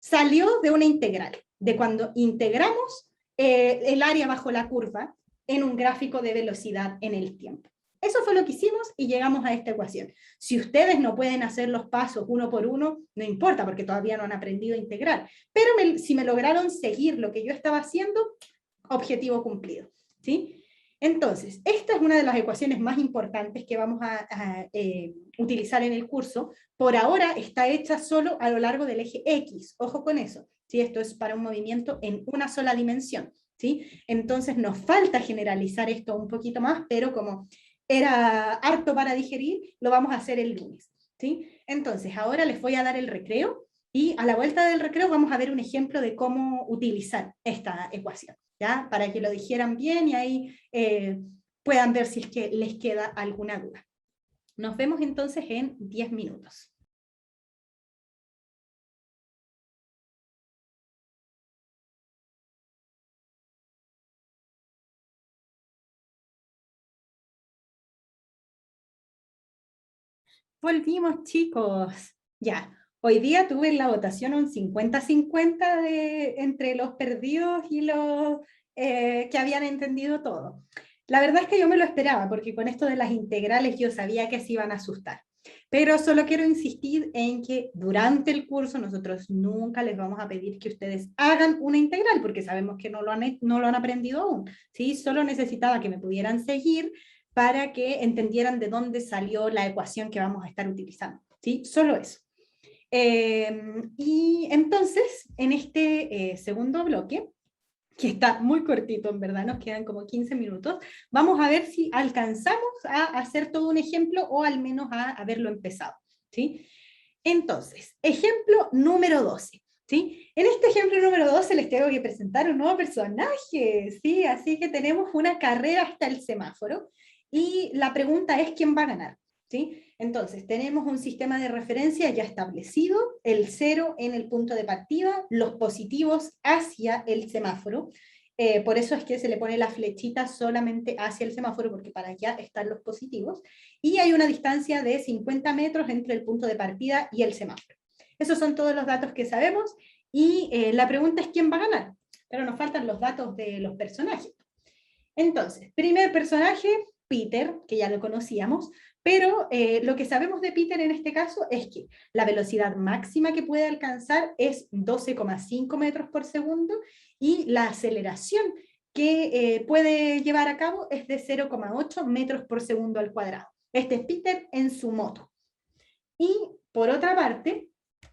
salió de una integral, de cuando integramos el área bajo la curva en un gráfico de velocidad en el tiempo. Eso fue lo que hicimos y llegamos a esta ecuación. Si ustedes no pueden hacer los pasos uno por uno, no importa, porque todavía no han aprendido a integrar. Pero si me lograron seguir lo que yo estaba haciendo, objetivo cumplido, ¿sí? Entonces, esta es una de las ecuaciones más importantes que vamos a utilizar en el curso. Por ahora está hecha solo a lo largo del eje X. Ojo con eso, ¿sí? Esto es para un movimiento en una sola dimensión, ¿sí? Entonces nos falta generalizar esto un poquito más, pero como era harto para digerir, lo vamos a hacer el lunes, ¿sí? Entonces, ahora les voy a dar el recreo, y a la vuelta del recreo vamos a ver un ejemplo de cómo utilizar esta ecuación, ¿ya? Para que lo dijeran bien y ahí puedan ver si es que les queda alguna duda. Nos vemos entonces en 10 minutos. Volvimos, chicos. Ya, hoy día tuve en la votación un 50-50 entre los perdidos y los que habían entendido todo. La verdad es que yo me lo esperaba, porque con esto de las integrales yo sabía que se iban a asustar. Pero solo quiero insistir en que durante el curso nosotros nunca les vamos a pedir que ustedes hagan una integral, porque sabemos que no lo han aprendido aún, ¿sí? Solo necesitaba que me pudieran seguir para que entendieran de dónde salió la ecuación que vamos a estar utilizando, ¿sí? Solo eso. Y entonces, en este segundo bloque, que está muy cortito en verdad, nos quedan como 15 minutos, vamos a ver si alcanzamos a hacer todo un ejemplo o al menos a haberlo empezado, ¿sí? Entonces, ejemplo número 12. ¿Sí? En este ejemplo número 12 les tengo que presentar un nuevo personaje, ¿sí? Así que tenemos una carrera hasta el semáforo y la pregunta es ¿quién va a ganar? ¿Sí? Entonces, tenemos un sistema de referencia ya establecido, el 0 en el punto de partida, los positivos hacia el semáforo, por eso es que se le pone la flechita solamente hacia el semáforo, porque para allá están los positivos, y hay una distancia de 50 metros entre el punto de partida y el semáforo. Esos son todos los datos que sabemos, y la pregunta es ¿quién va a ganar? Pero nos faltan los datos de los personajes. Entonces, primer personaje, Peter, que ya lo conocíamos, pero lo que sabemos de Peter en este caso es que la velocidad máxima que puede alcanzar es 12,5 metros por segundo y la aceleración que puede llevar a cabo es de 0,8 metros por segundo al cuadrado. Este es Peter en su moto. Y por otra parte,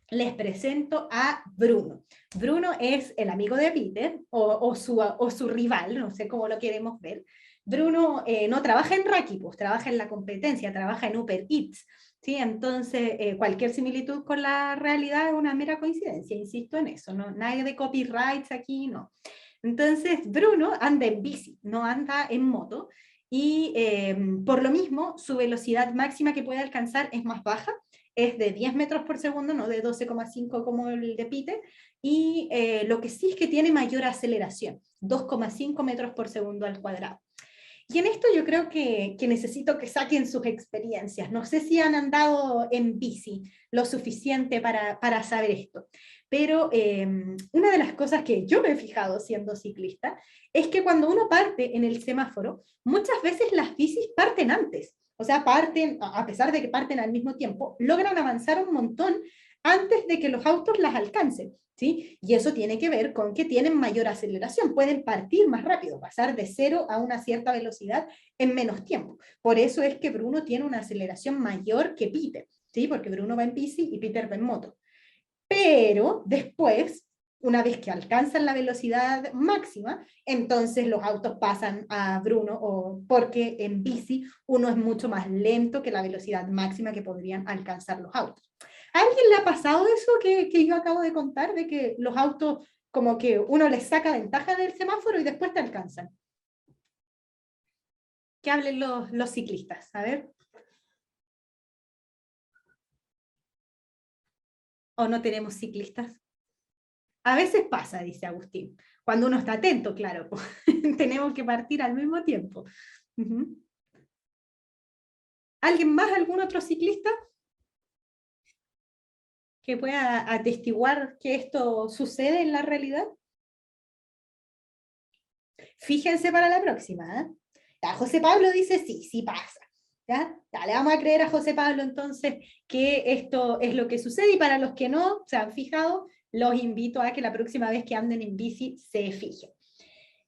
les presento a Bruno. Bruno es el amigo de Peter, o su rival, no sé cómo lo queremos ver. Bruno no trabaja en Rappi, pues trabaja en la competencia, trabaja en Uber Eats, ¿sí? Entonces, cualquier similitud con la realidad es una mera coincidencia, insisto en eso, ¿no? Nada de copyrights aquí, no. Entonces, Bruno anda en bici, no anda en moto, y por lo mismo, su velocidad máxima que puede alcanzar es más baja, es de 10 metros por segundo, no de 12,5 como el de Peter, y lo que sí es que tiene mayor aceleración, 2,5 metros por segundo al cuadrado. Y en esto yo creo que necesito que saquen sus experiencias. No sé si han andado en bici lo suficiente para saber esto, pero una de las cosas que yo me he fijado siendo ciclista es que cuando uno parte en el semáforo, muchas veces las bicis parten antes. O sea, parten, a pesar de que parten al mismo tiempo, logran avanzar un montón antes de que los autos las alcancen. ¿Sí? Y eso tiene que ver con que tienen mayor aceleración, pueden partir más rápido, pasar de 0 a una cierta velocidad en menos tiempo. Por eso es que Bruno tiene una aceleración mayor que Peter, ¿sí? Porque Bruno va en bici y Peter va en moto. Pero después, una vez que alcanzan la velocidad máxima, entonces los autos pasan a Bruno, porque en bici uno es mucho más lento que la velocidad máxima que podrían alcanzar los autos. ¿A alguien le ha pasado eso que yo acabo de contar, de que los autos como que uno les saca ventaja del semáforo y después te alcanzan? Que hablen los ciclistas, a ver. ¿O no tenemos ciclistas? A veces pasa, dice Agustín, cuando uno está atento, claro, tenemos que partir al mismo tiempo. Uh-huh. ¿Alguien más, algún otro ciclista que pueda atestiguar que esto sucede en la realidad? Fíjense para la próxima, ¿eh? Ya, José Pablo dice sí pasa. ¿Ya? Ya, le vamos a creer a José Pablo entonces que esto es lo que sucede, y para los que no se han fijado, los invito a que la próxima vez que anden en bici se fijen.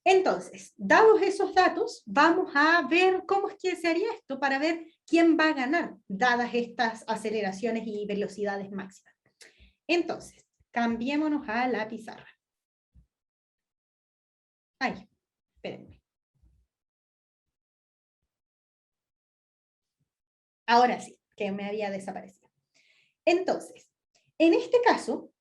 Entonces, dados esos datos, vamos a ver cómo es que se haría esto para ver quién va a ganar, dadas estas aceleraciones y velocidades máximas. Entonces, cambiémonos a la pizarra. Ay, espérenme. Ahora sí, que me había desaparecido. Entonces, en este caso,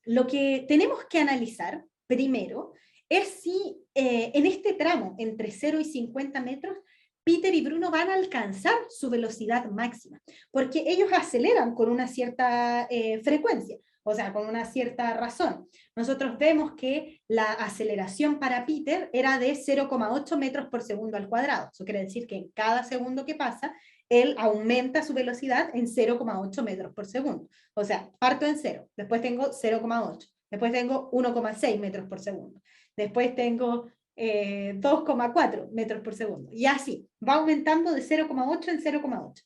lo que tenemos que analizar primero es si en este tramo entre 0 y 50 metros, Peter y Bruno van a alcanzar su velocidad máxima, porque ellos aceleran con una cierta frecuencia, o sea, con una cierta razón. Nosotros vemos que la aceleración para Peter era de 0,8 metros por segundo al cuadrado. Eso quiere decir que en cada segundo que pasa, él aumenta su velocidad en 0,8 metros por segundo. O sea, parto en 0, después tengo 0,8, después tengo 1,6 metros por segundo, después tengo 2,4 metros por segundo. Y así, va aumentando de 0,8 en 0,8.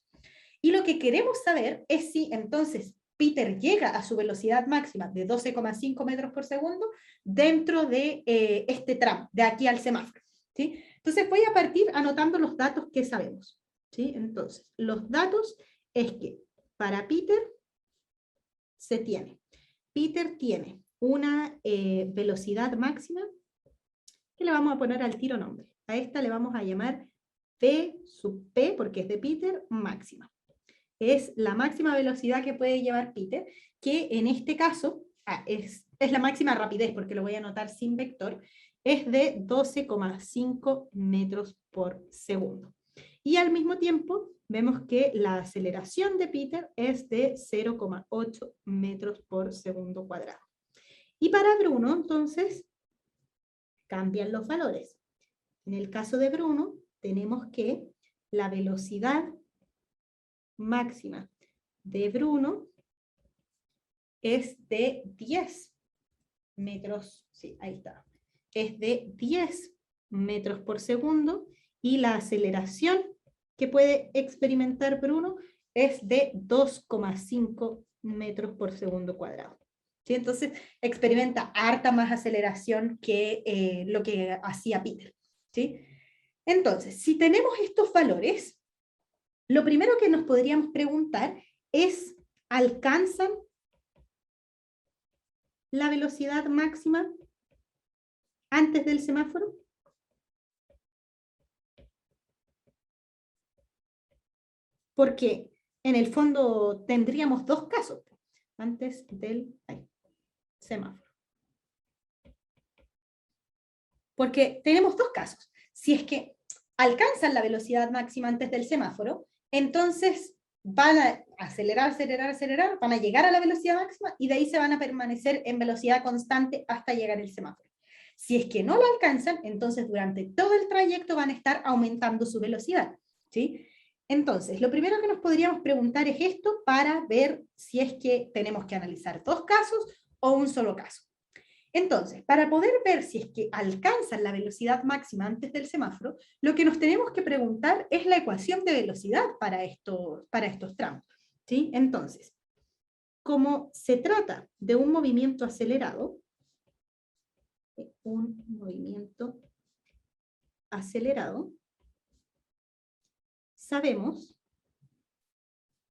Y lo que queremos saber es si entonces Peter llega a su velocidad máxima de 12,5 metros por segundo dentro de este tramo, de aquí al semáforo. ¿Sí? Entonces voy a partir anotando los datos que sabemos. ¿Sí? Entonces, los datos es que para Peter Peter tiene una velocidad máxima que le vamos a poner al tiro nombre. A esta le vamos a llamar P sub P, porque es de Peter, máxima. Es la máxima velocidad que puede llevar Peter, que en este caso es la máxima rapidez, porque lo voy a anotar sin vector, es de 12,5 metros por segundo. Y al mismo tiempo vemos que la aceleración de Peter es de 0,8 metros por segundo cuadrado. Y para Bruno, entonces, cambian los valores. En el caso de Bruno, tenemos que la velocidad máxima de Bruno es de 10 metros, sí, ahí está, es de 10 metros por segundo, y la aceleración que puede experimentar Bruno es de 2,5 metros por segundo cuadrado. ¿Sí? Entonces experimenta harta más aceleración que lo que hacía Peter. ¿Sí? Entonces, si tenemos estos valores, lo primero que nos podríamos preguntar es, ¿alcanzan la velocidad máxima antes del semáforo? Porque en el fondo tendríamos dos casos antes del semáforo. Porque tenemos dos casos. Si es que alcanzan la velocidad máxima antes del semáforo, entonces van a acelerar, acelerar, acelerar, van a llegar a la velocidad máxima y de ahí se van a permanecer en velocidad constante hasta llegar al semáforo. Si es que no lo alcanzan, entonces durante todo el trayecto van a estar aumentando su velocidad, ¿sí? Entonces, lo primero que nos podríamos preguntar es esto para ver si es que tenemos que analizar dos casos o un solo caso. Entonces, para poder ver si es que alcanzan la velocidad máxima antes del semáforo, lo que nos tenemos que preguntar es la ecuación de velocidad para estos tramos, ¿sí? Entonces, como se trata de un movimiento acelerado, sabemos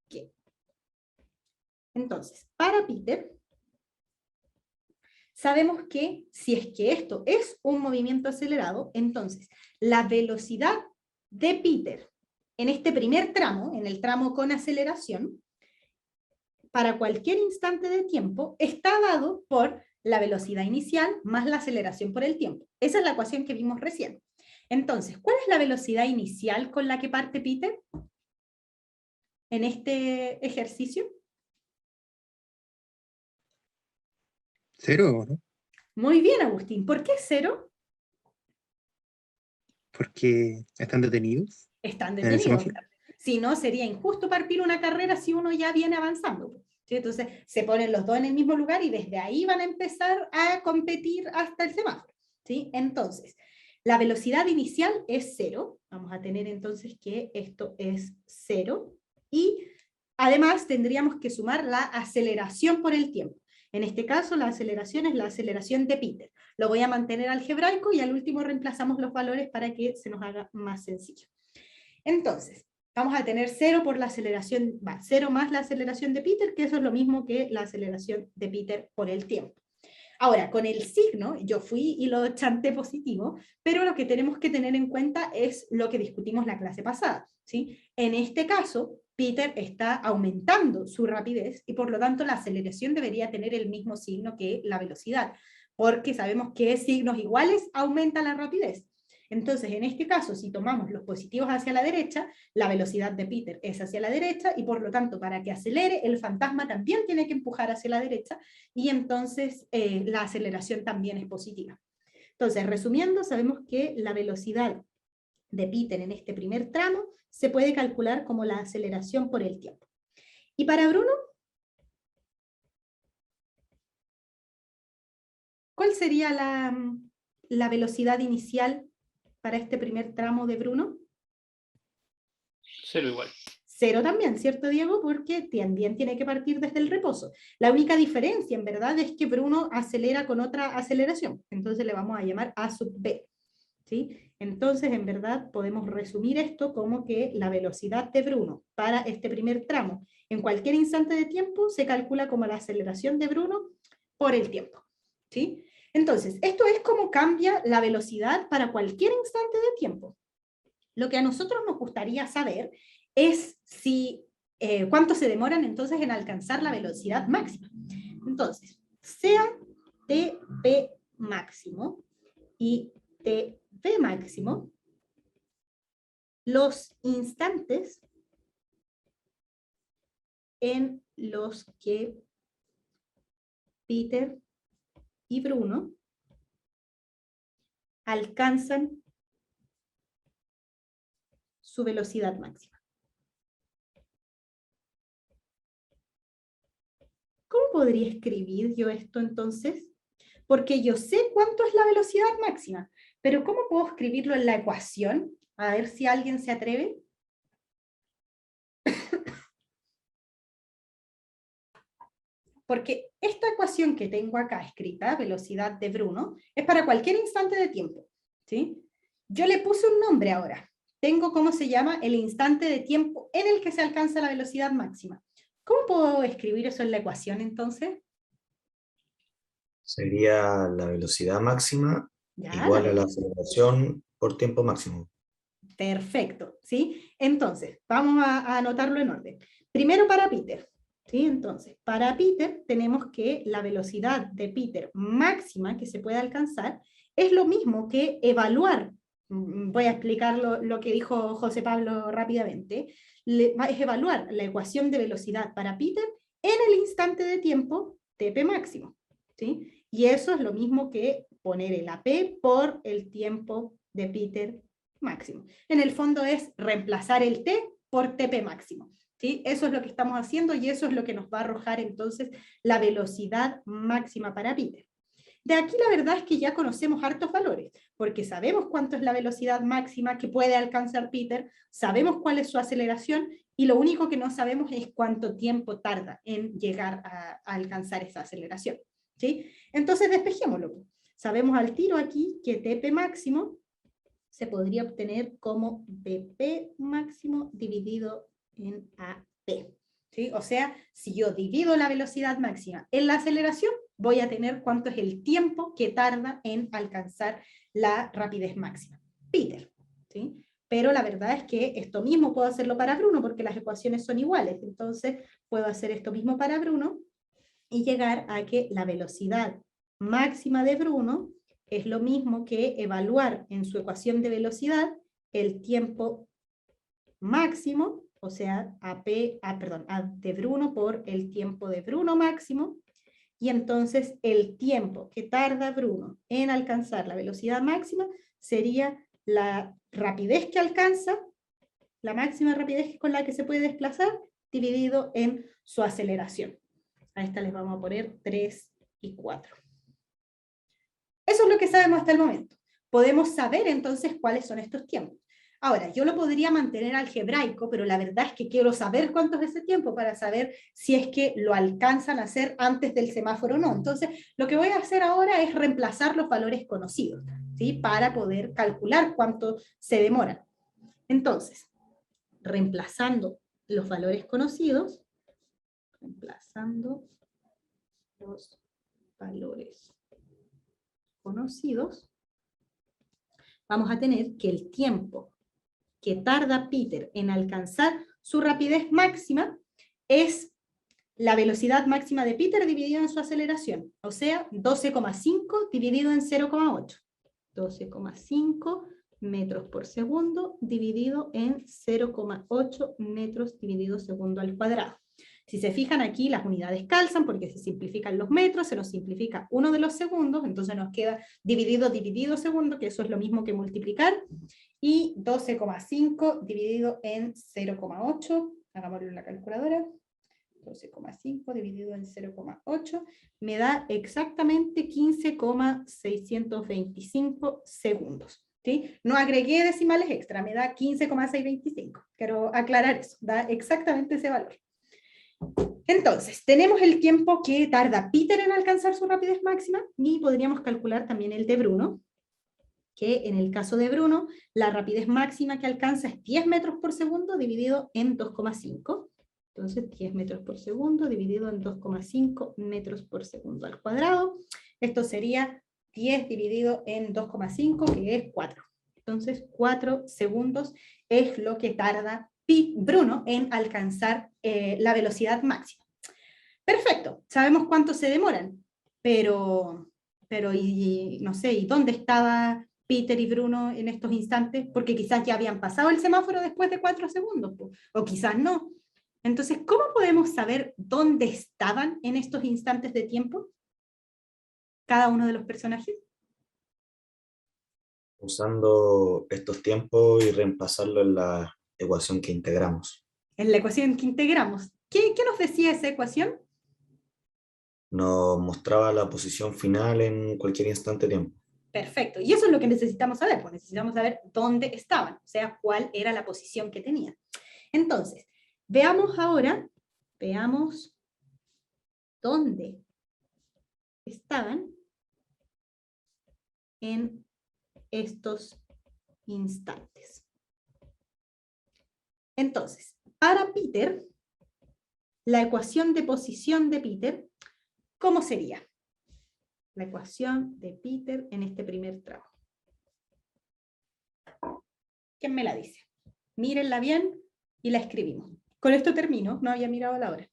que, entonces, para Peter, sabemos que si es que esto es un movimiento acelerado, entonces la velocidad de Peter en este primer tramo, en el tramo con aceleración, para cualquier instante de tiempo, está dado por la velocidad inicial más la aceleración por el tiempo. Esa es la ecuación que vimos recién. Entonces, ¿cuál es la velocidad inicial con la que parte Peter en este ejercicio? 0, ¿no? Muy bien, Agustín. ¿Por qué 0? Porque están detenidos. Están En el detenidos. semáforo. Si no, sería injusto partir una carrera si uno ya viene avanzando, ¿sí? Entonces, se ponen los dos en el mismo lugar y desde ahí van a empezar a competir hasta el semáforo, ¿sí? Entonces, la velocidad inicial es 0. Vamos a tener entonces que esto es 0. Y además tendríamos que sumar la aceleración por el tiempo. En este caso, la aceleración es la aceleración de Peter. Lo voy a mantener algebraico y al último reemplazamos los valores para que se nos haga más sencillo. Entonces, vamos a tener 0 por la aceleración, 0 más la aceleración de Peter, que eso es lo mismo que la aceleración de Peter por el tiempo. Ahora, con el signo, yo fui y lo chanté positivo, pero lo que tenemos que tener en cuenta es lo que discutimos la clase pasada, ¿sí? En este caso, Peter está aumentando su rapidez y por lo tanto la aceleración debería tener el mismo signo que la velocidad, porque sabemos que signos iguales aumenta la rapidez. Entonces, en este caso, si tomamos los positivos hacia la derecha, la velocidad de Peter es hacia la derecha y por lo tanto, para que acelere, el fantasma también tiene que empujar hacia la derecha y entonces la aceleración también es positiva. Entonces, resumiendo, sabemos que la velocidad de Peter en este primer tramo se puede calcular como la aceleración por el tiempo. ¿Y para Bruno? ¿Cuál sería la velocidad inicial para este primer tramo de Bruno? 0 igual. 0 también, ¿cierto, Diego? Porque también tiene que partir desde el reposo. La única diferencia, en verdad, es que Bruno acelera con otra aceleración. Entonces le vamos a llamar A sub B, ¿sí? Entonces, en verdad, podemos resumir esto como que la velocidad de Bruno para este primer tramo en cualquier instante de tiempo se calcula como la aceleración de Bruno por el tiempo, ¿sí? Entonces, esto es como cambia la velocidad para cualquier instante de tiempo. Lo que a nosotros nos gustaría saber es si, cuánto se demoran entonces en alcanzar la velocidad máxima. Entonces, sea TP máximo y TV máximo, los instantes en los que Peter y Bruno alcanzan su velocidad máxima. ¿Cómo podría escribir yo esto entonces? Porque yo sé cuánto es la velocidad máxima, pero ¿cómo puedo escribirlo en la ecuación? A ver si alguien se atreve. Porque esta ecuación que tengo acá escrita, velocidad de Bruno, es para cualquier instante de tiempo, ¿sí? Yo le puse un nombre ahora. Tengo, ¿cómo se llama? El instante de tiempo en el que se alcanza la velocidad máxima. ¿Cómo puedo escribir eso en la ecuación entonces? Sería la velocidad máxima Ya, igual a la aceleración por tiempo máximo. Perfecto, ¿sí? Entonces, vamos a anotarlo en orden. Primero para Peter, ¿sí? Entonces, para Peter tenemos que la velocidad de Peter máxima que se puede alcanzar es lo mismo que evaluar Voy a explicar lo que dijo José Pablo rápidamente. Es evaluar la ecuación de velocidad para Peter en el instante de tiempo TP máximo, ¿sí? Y eso es lo mismo que poner el AP por el tiempo de Peter máximo. En el fondo es reemplazar el T por TP máximo, ¿sí? Eso es lo que estamos haciendo y eso es lo que nos va a arrojar entonces la velocidad máxima para Peter. De aquí la verdad es que ya conocemos hartos valores, porque sabemos cuánto es la velocidad máxima que puede alcanzar Peter, sabemos cuál es su aceleración, y lo único que no sabemos es cuánto tiempo tarda en llegar a alcanzar esa aceleración, ¿sí? Entonces despejémoslo. Sabemos al tiro aquí que TP máximo se podría obtener como BP máximo dividido en AP, ¿sí? O sea, si yo divido la velocidad máxima en la aceleración, voy a tener cuánto es el tiempo que tarda en alcanzar la rapidez máxima. Peter, ¿sí? Pero la verdad es que esto mismo puedo hacerlo para Bruno, porque las ecuaciones son iguales. Entonces puedo hacer esto mismo para Bruno y llegar a que la velocidad máxima de Bruno es lo mismo que evaluar en su ecuación de velocidad el tiempo máximo, o sea, A de Bruno por el tiempo de Bruno máximo, y entonces el tiempo que tarda Bruno en alcanzar la velocidad máxima sería la rapidez que alcanza, la máxima rapidez con la que se puede desplazar, dividido en su aceleración. A esta les vamos a poner 3 y 4. Eso es lo que sabemos hasta el momento. Podemos saber entonces cuáles son estos tiempos. Ahora, yo lo podría mantener algebraico, pero la verdad es que quiero saber cuánto es ese tiempo para saber si es que lo alcanzan a hacer antes del semáforo o no. Entonces, lo que voy a hacer ahora es reemplazar los valores conocidos, ¿sí? Para poder calcular cuánto se demora. Entonces, reemplazando los valores conocidos, vamos a tener que el tiempo que tarda Peter en alcanzar su rapidez máxima es la velocidad máxima de Peter dividida en su aceleración, o sea, 12,5 dividido en 0,8. 12,5 metros por segundo dividido en 0,8 metros dividido segundo al cuadrado. Si se fijan aquí, las unidades calzan porque se simplifican los metros, se nos simplifica uno de los segundos, entonces nos queda dividido segundo, que eso es lo mismo que multiplicar, y 12,5 dividido en 0,8, hagámoslo en la calculadora, 12,5 dividido en 0,8, me da exactamente 15,625 segundos. ¿Sí? No agregué decimales extra, me da 15,625. Quiero aclarar eso, da exactamente ese valor. Entonces, tenemos el tiempo que tarda Peter en alcanzar su rapidez máxima y podríamos calcular también el de Bruno, que en el caso de Bruno, la rapidez máxima que alcanza es 10 metros por segundo dividido en 2,5. Entonces, 10 metros por segundo dividido en 2,5 metros por segundo al cuadrado. Esto sería 10 dividido en 2,5, que es 4. Entonces, 4 segundos es lo que tarda Bruno en alcanzar la velocidad máxima. Perfecto, sabemos cuánto se demoran, pero no sé, ¿y dónde estaba Peter y Bruno en estos instantes? Porque quizás ya habían pasado el semáforo después de 4 segundos, o quizás no. Entonces, ¿cómo podemos saber dónde estaban en estos instantes de tiempo cada uno de los personajes? Usando estos tiempos y reemplazarlo en la ecuación que integramos. En la ecuación que integramos. ¿Qué nos decía esa ecuación? Nos mostraba la posición final en cualquier instante de tiempo. Perfecto, y eso es lo que necesitamos saber, pues necesitamos saber dónde estaban, o sea, cuál era la posición que tenían. Entonces, veamos dónde estaban en estos instantes. Entonces, para Peter, la ecuación de posición de Peter, ¿cómo sería? La ecuación de Peter en este primer tramo. ¿Quién me la dice? Mírenla bien y la escribimos. Con esto termino, no había mirado la hora.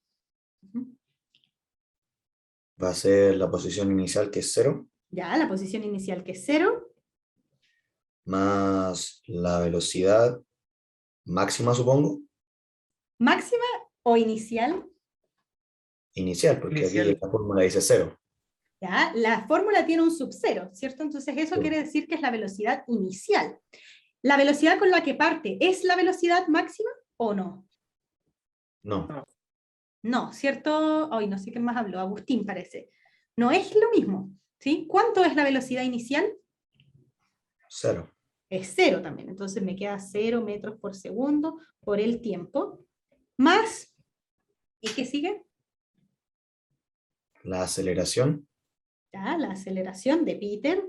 Va a ser la posición inicial, que es 0. Ya, la posición inicial que es 0. más la velocidad máxima, supongo, ¿Máxima o inicial? inicial, porque Inicial. aquí la fórmula dice 0. ¿Ya? La fórmula tiene un subcero, ¿cierto? Entonces eso Sí. quiere decir que es la velocidad inicial. ¿La velocidad con la que parte es la velocidad máxima o no? No, No, ¿cierto? Hoy no sé quién más habló, Agustín parece. No es lo mismo, ¿sí? ¿Cuánto es la velocidad inicial? 0. Es 0 también, entonces me queda 0 metros por segundo por el tiempo, más, ¿y qué sigue? La aceleración Ya, la aceleración de Peter,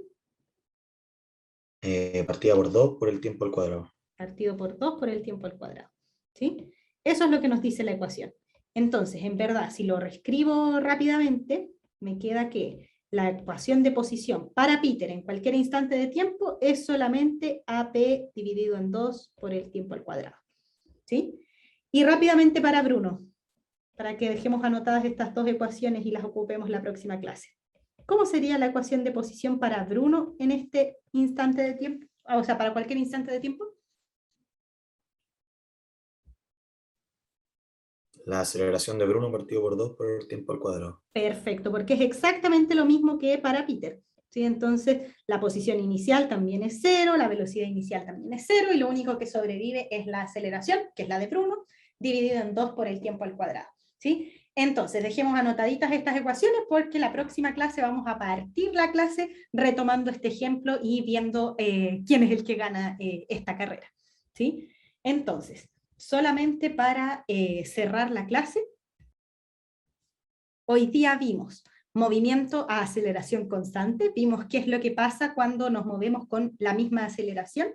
partida por 2 por el tiempo al cuadrado. partido por 2 por el tiempo al cuadrado, ¿sí? Eso es lo que nos dice la ecuación. Entonces, en verdad, si lo reescribo rápidamente, me queda que la ecuación de posición para Peter en cualquier instante de tiempo es solamente AP dividido en 2 por el tiempo al cuadrado, ¿sí? Y rápidamente para Bruno, para que dejemos anotadas estas dos ecuaciones y las ocupemos la próxima clase. ¿Cómo sería la ecuación de posición para Bruno en este instante de tiempo? O sea, para cualquier instante de tiempo. La aceleración de Bruno partido por 2 por el tiempo al cuadrado. Perfecto, porque es exactamente lo mismo que para Peter, ¿sí? Entonces, la posición inicial también es 0, la velocidad inicial también es 0, y lo único que sobrevive es la aceleración, que es la de Bruno, dividido en 2 por el tiempo al cuadrado, ¿sí? Entonces, dejemos anotaditas estas ecuaciones porque la próxima clase vamos a partir la clase retomando este ejemplo y viendo quién es el que gana esta carrera, ¿sí? Entonces, solamente para cerrar la clase, hoy día vimos movimiento a aceleración constante, vimos qué es lo que pasa cuando nos movemos con la misma aceleración,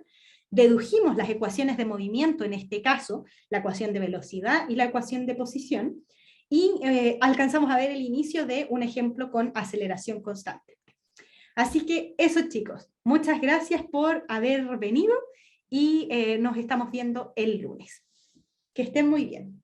dedujimos las ecuaciones de movimiento, en este caso, la ecuación de velocidad y la ecuación de posición, y alcanzamos a ver el inicio de un ejemplo con aceleración constante. Así que eso, chicos, muchas gracias por haber venido y nos estamos viendo el lunes. Que estén muy bien.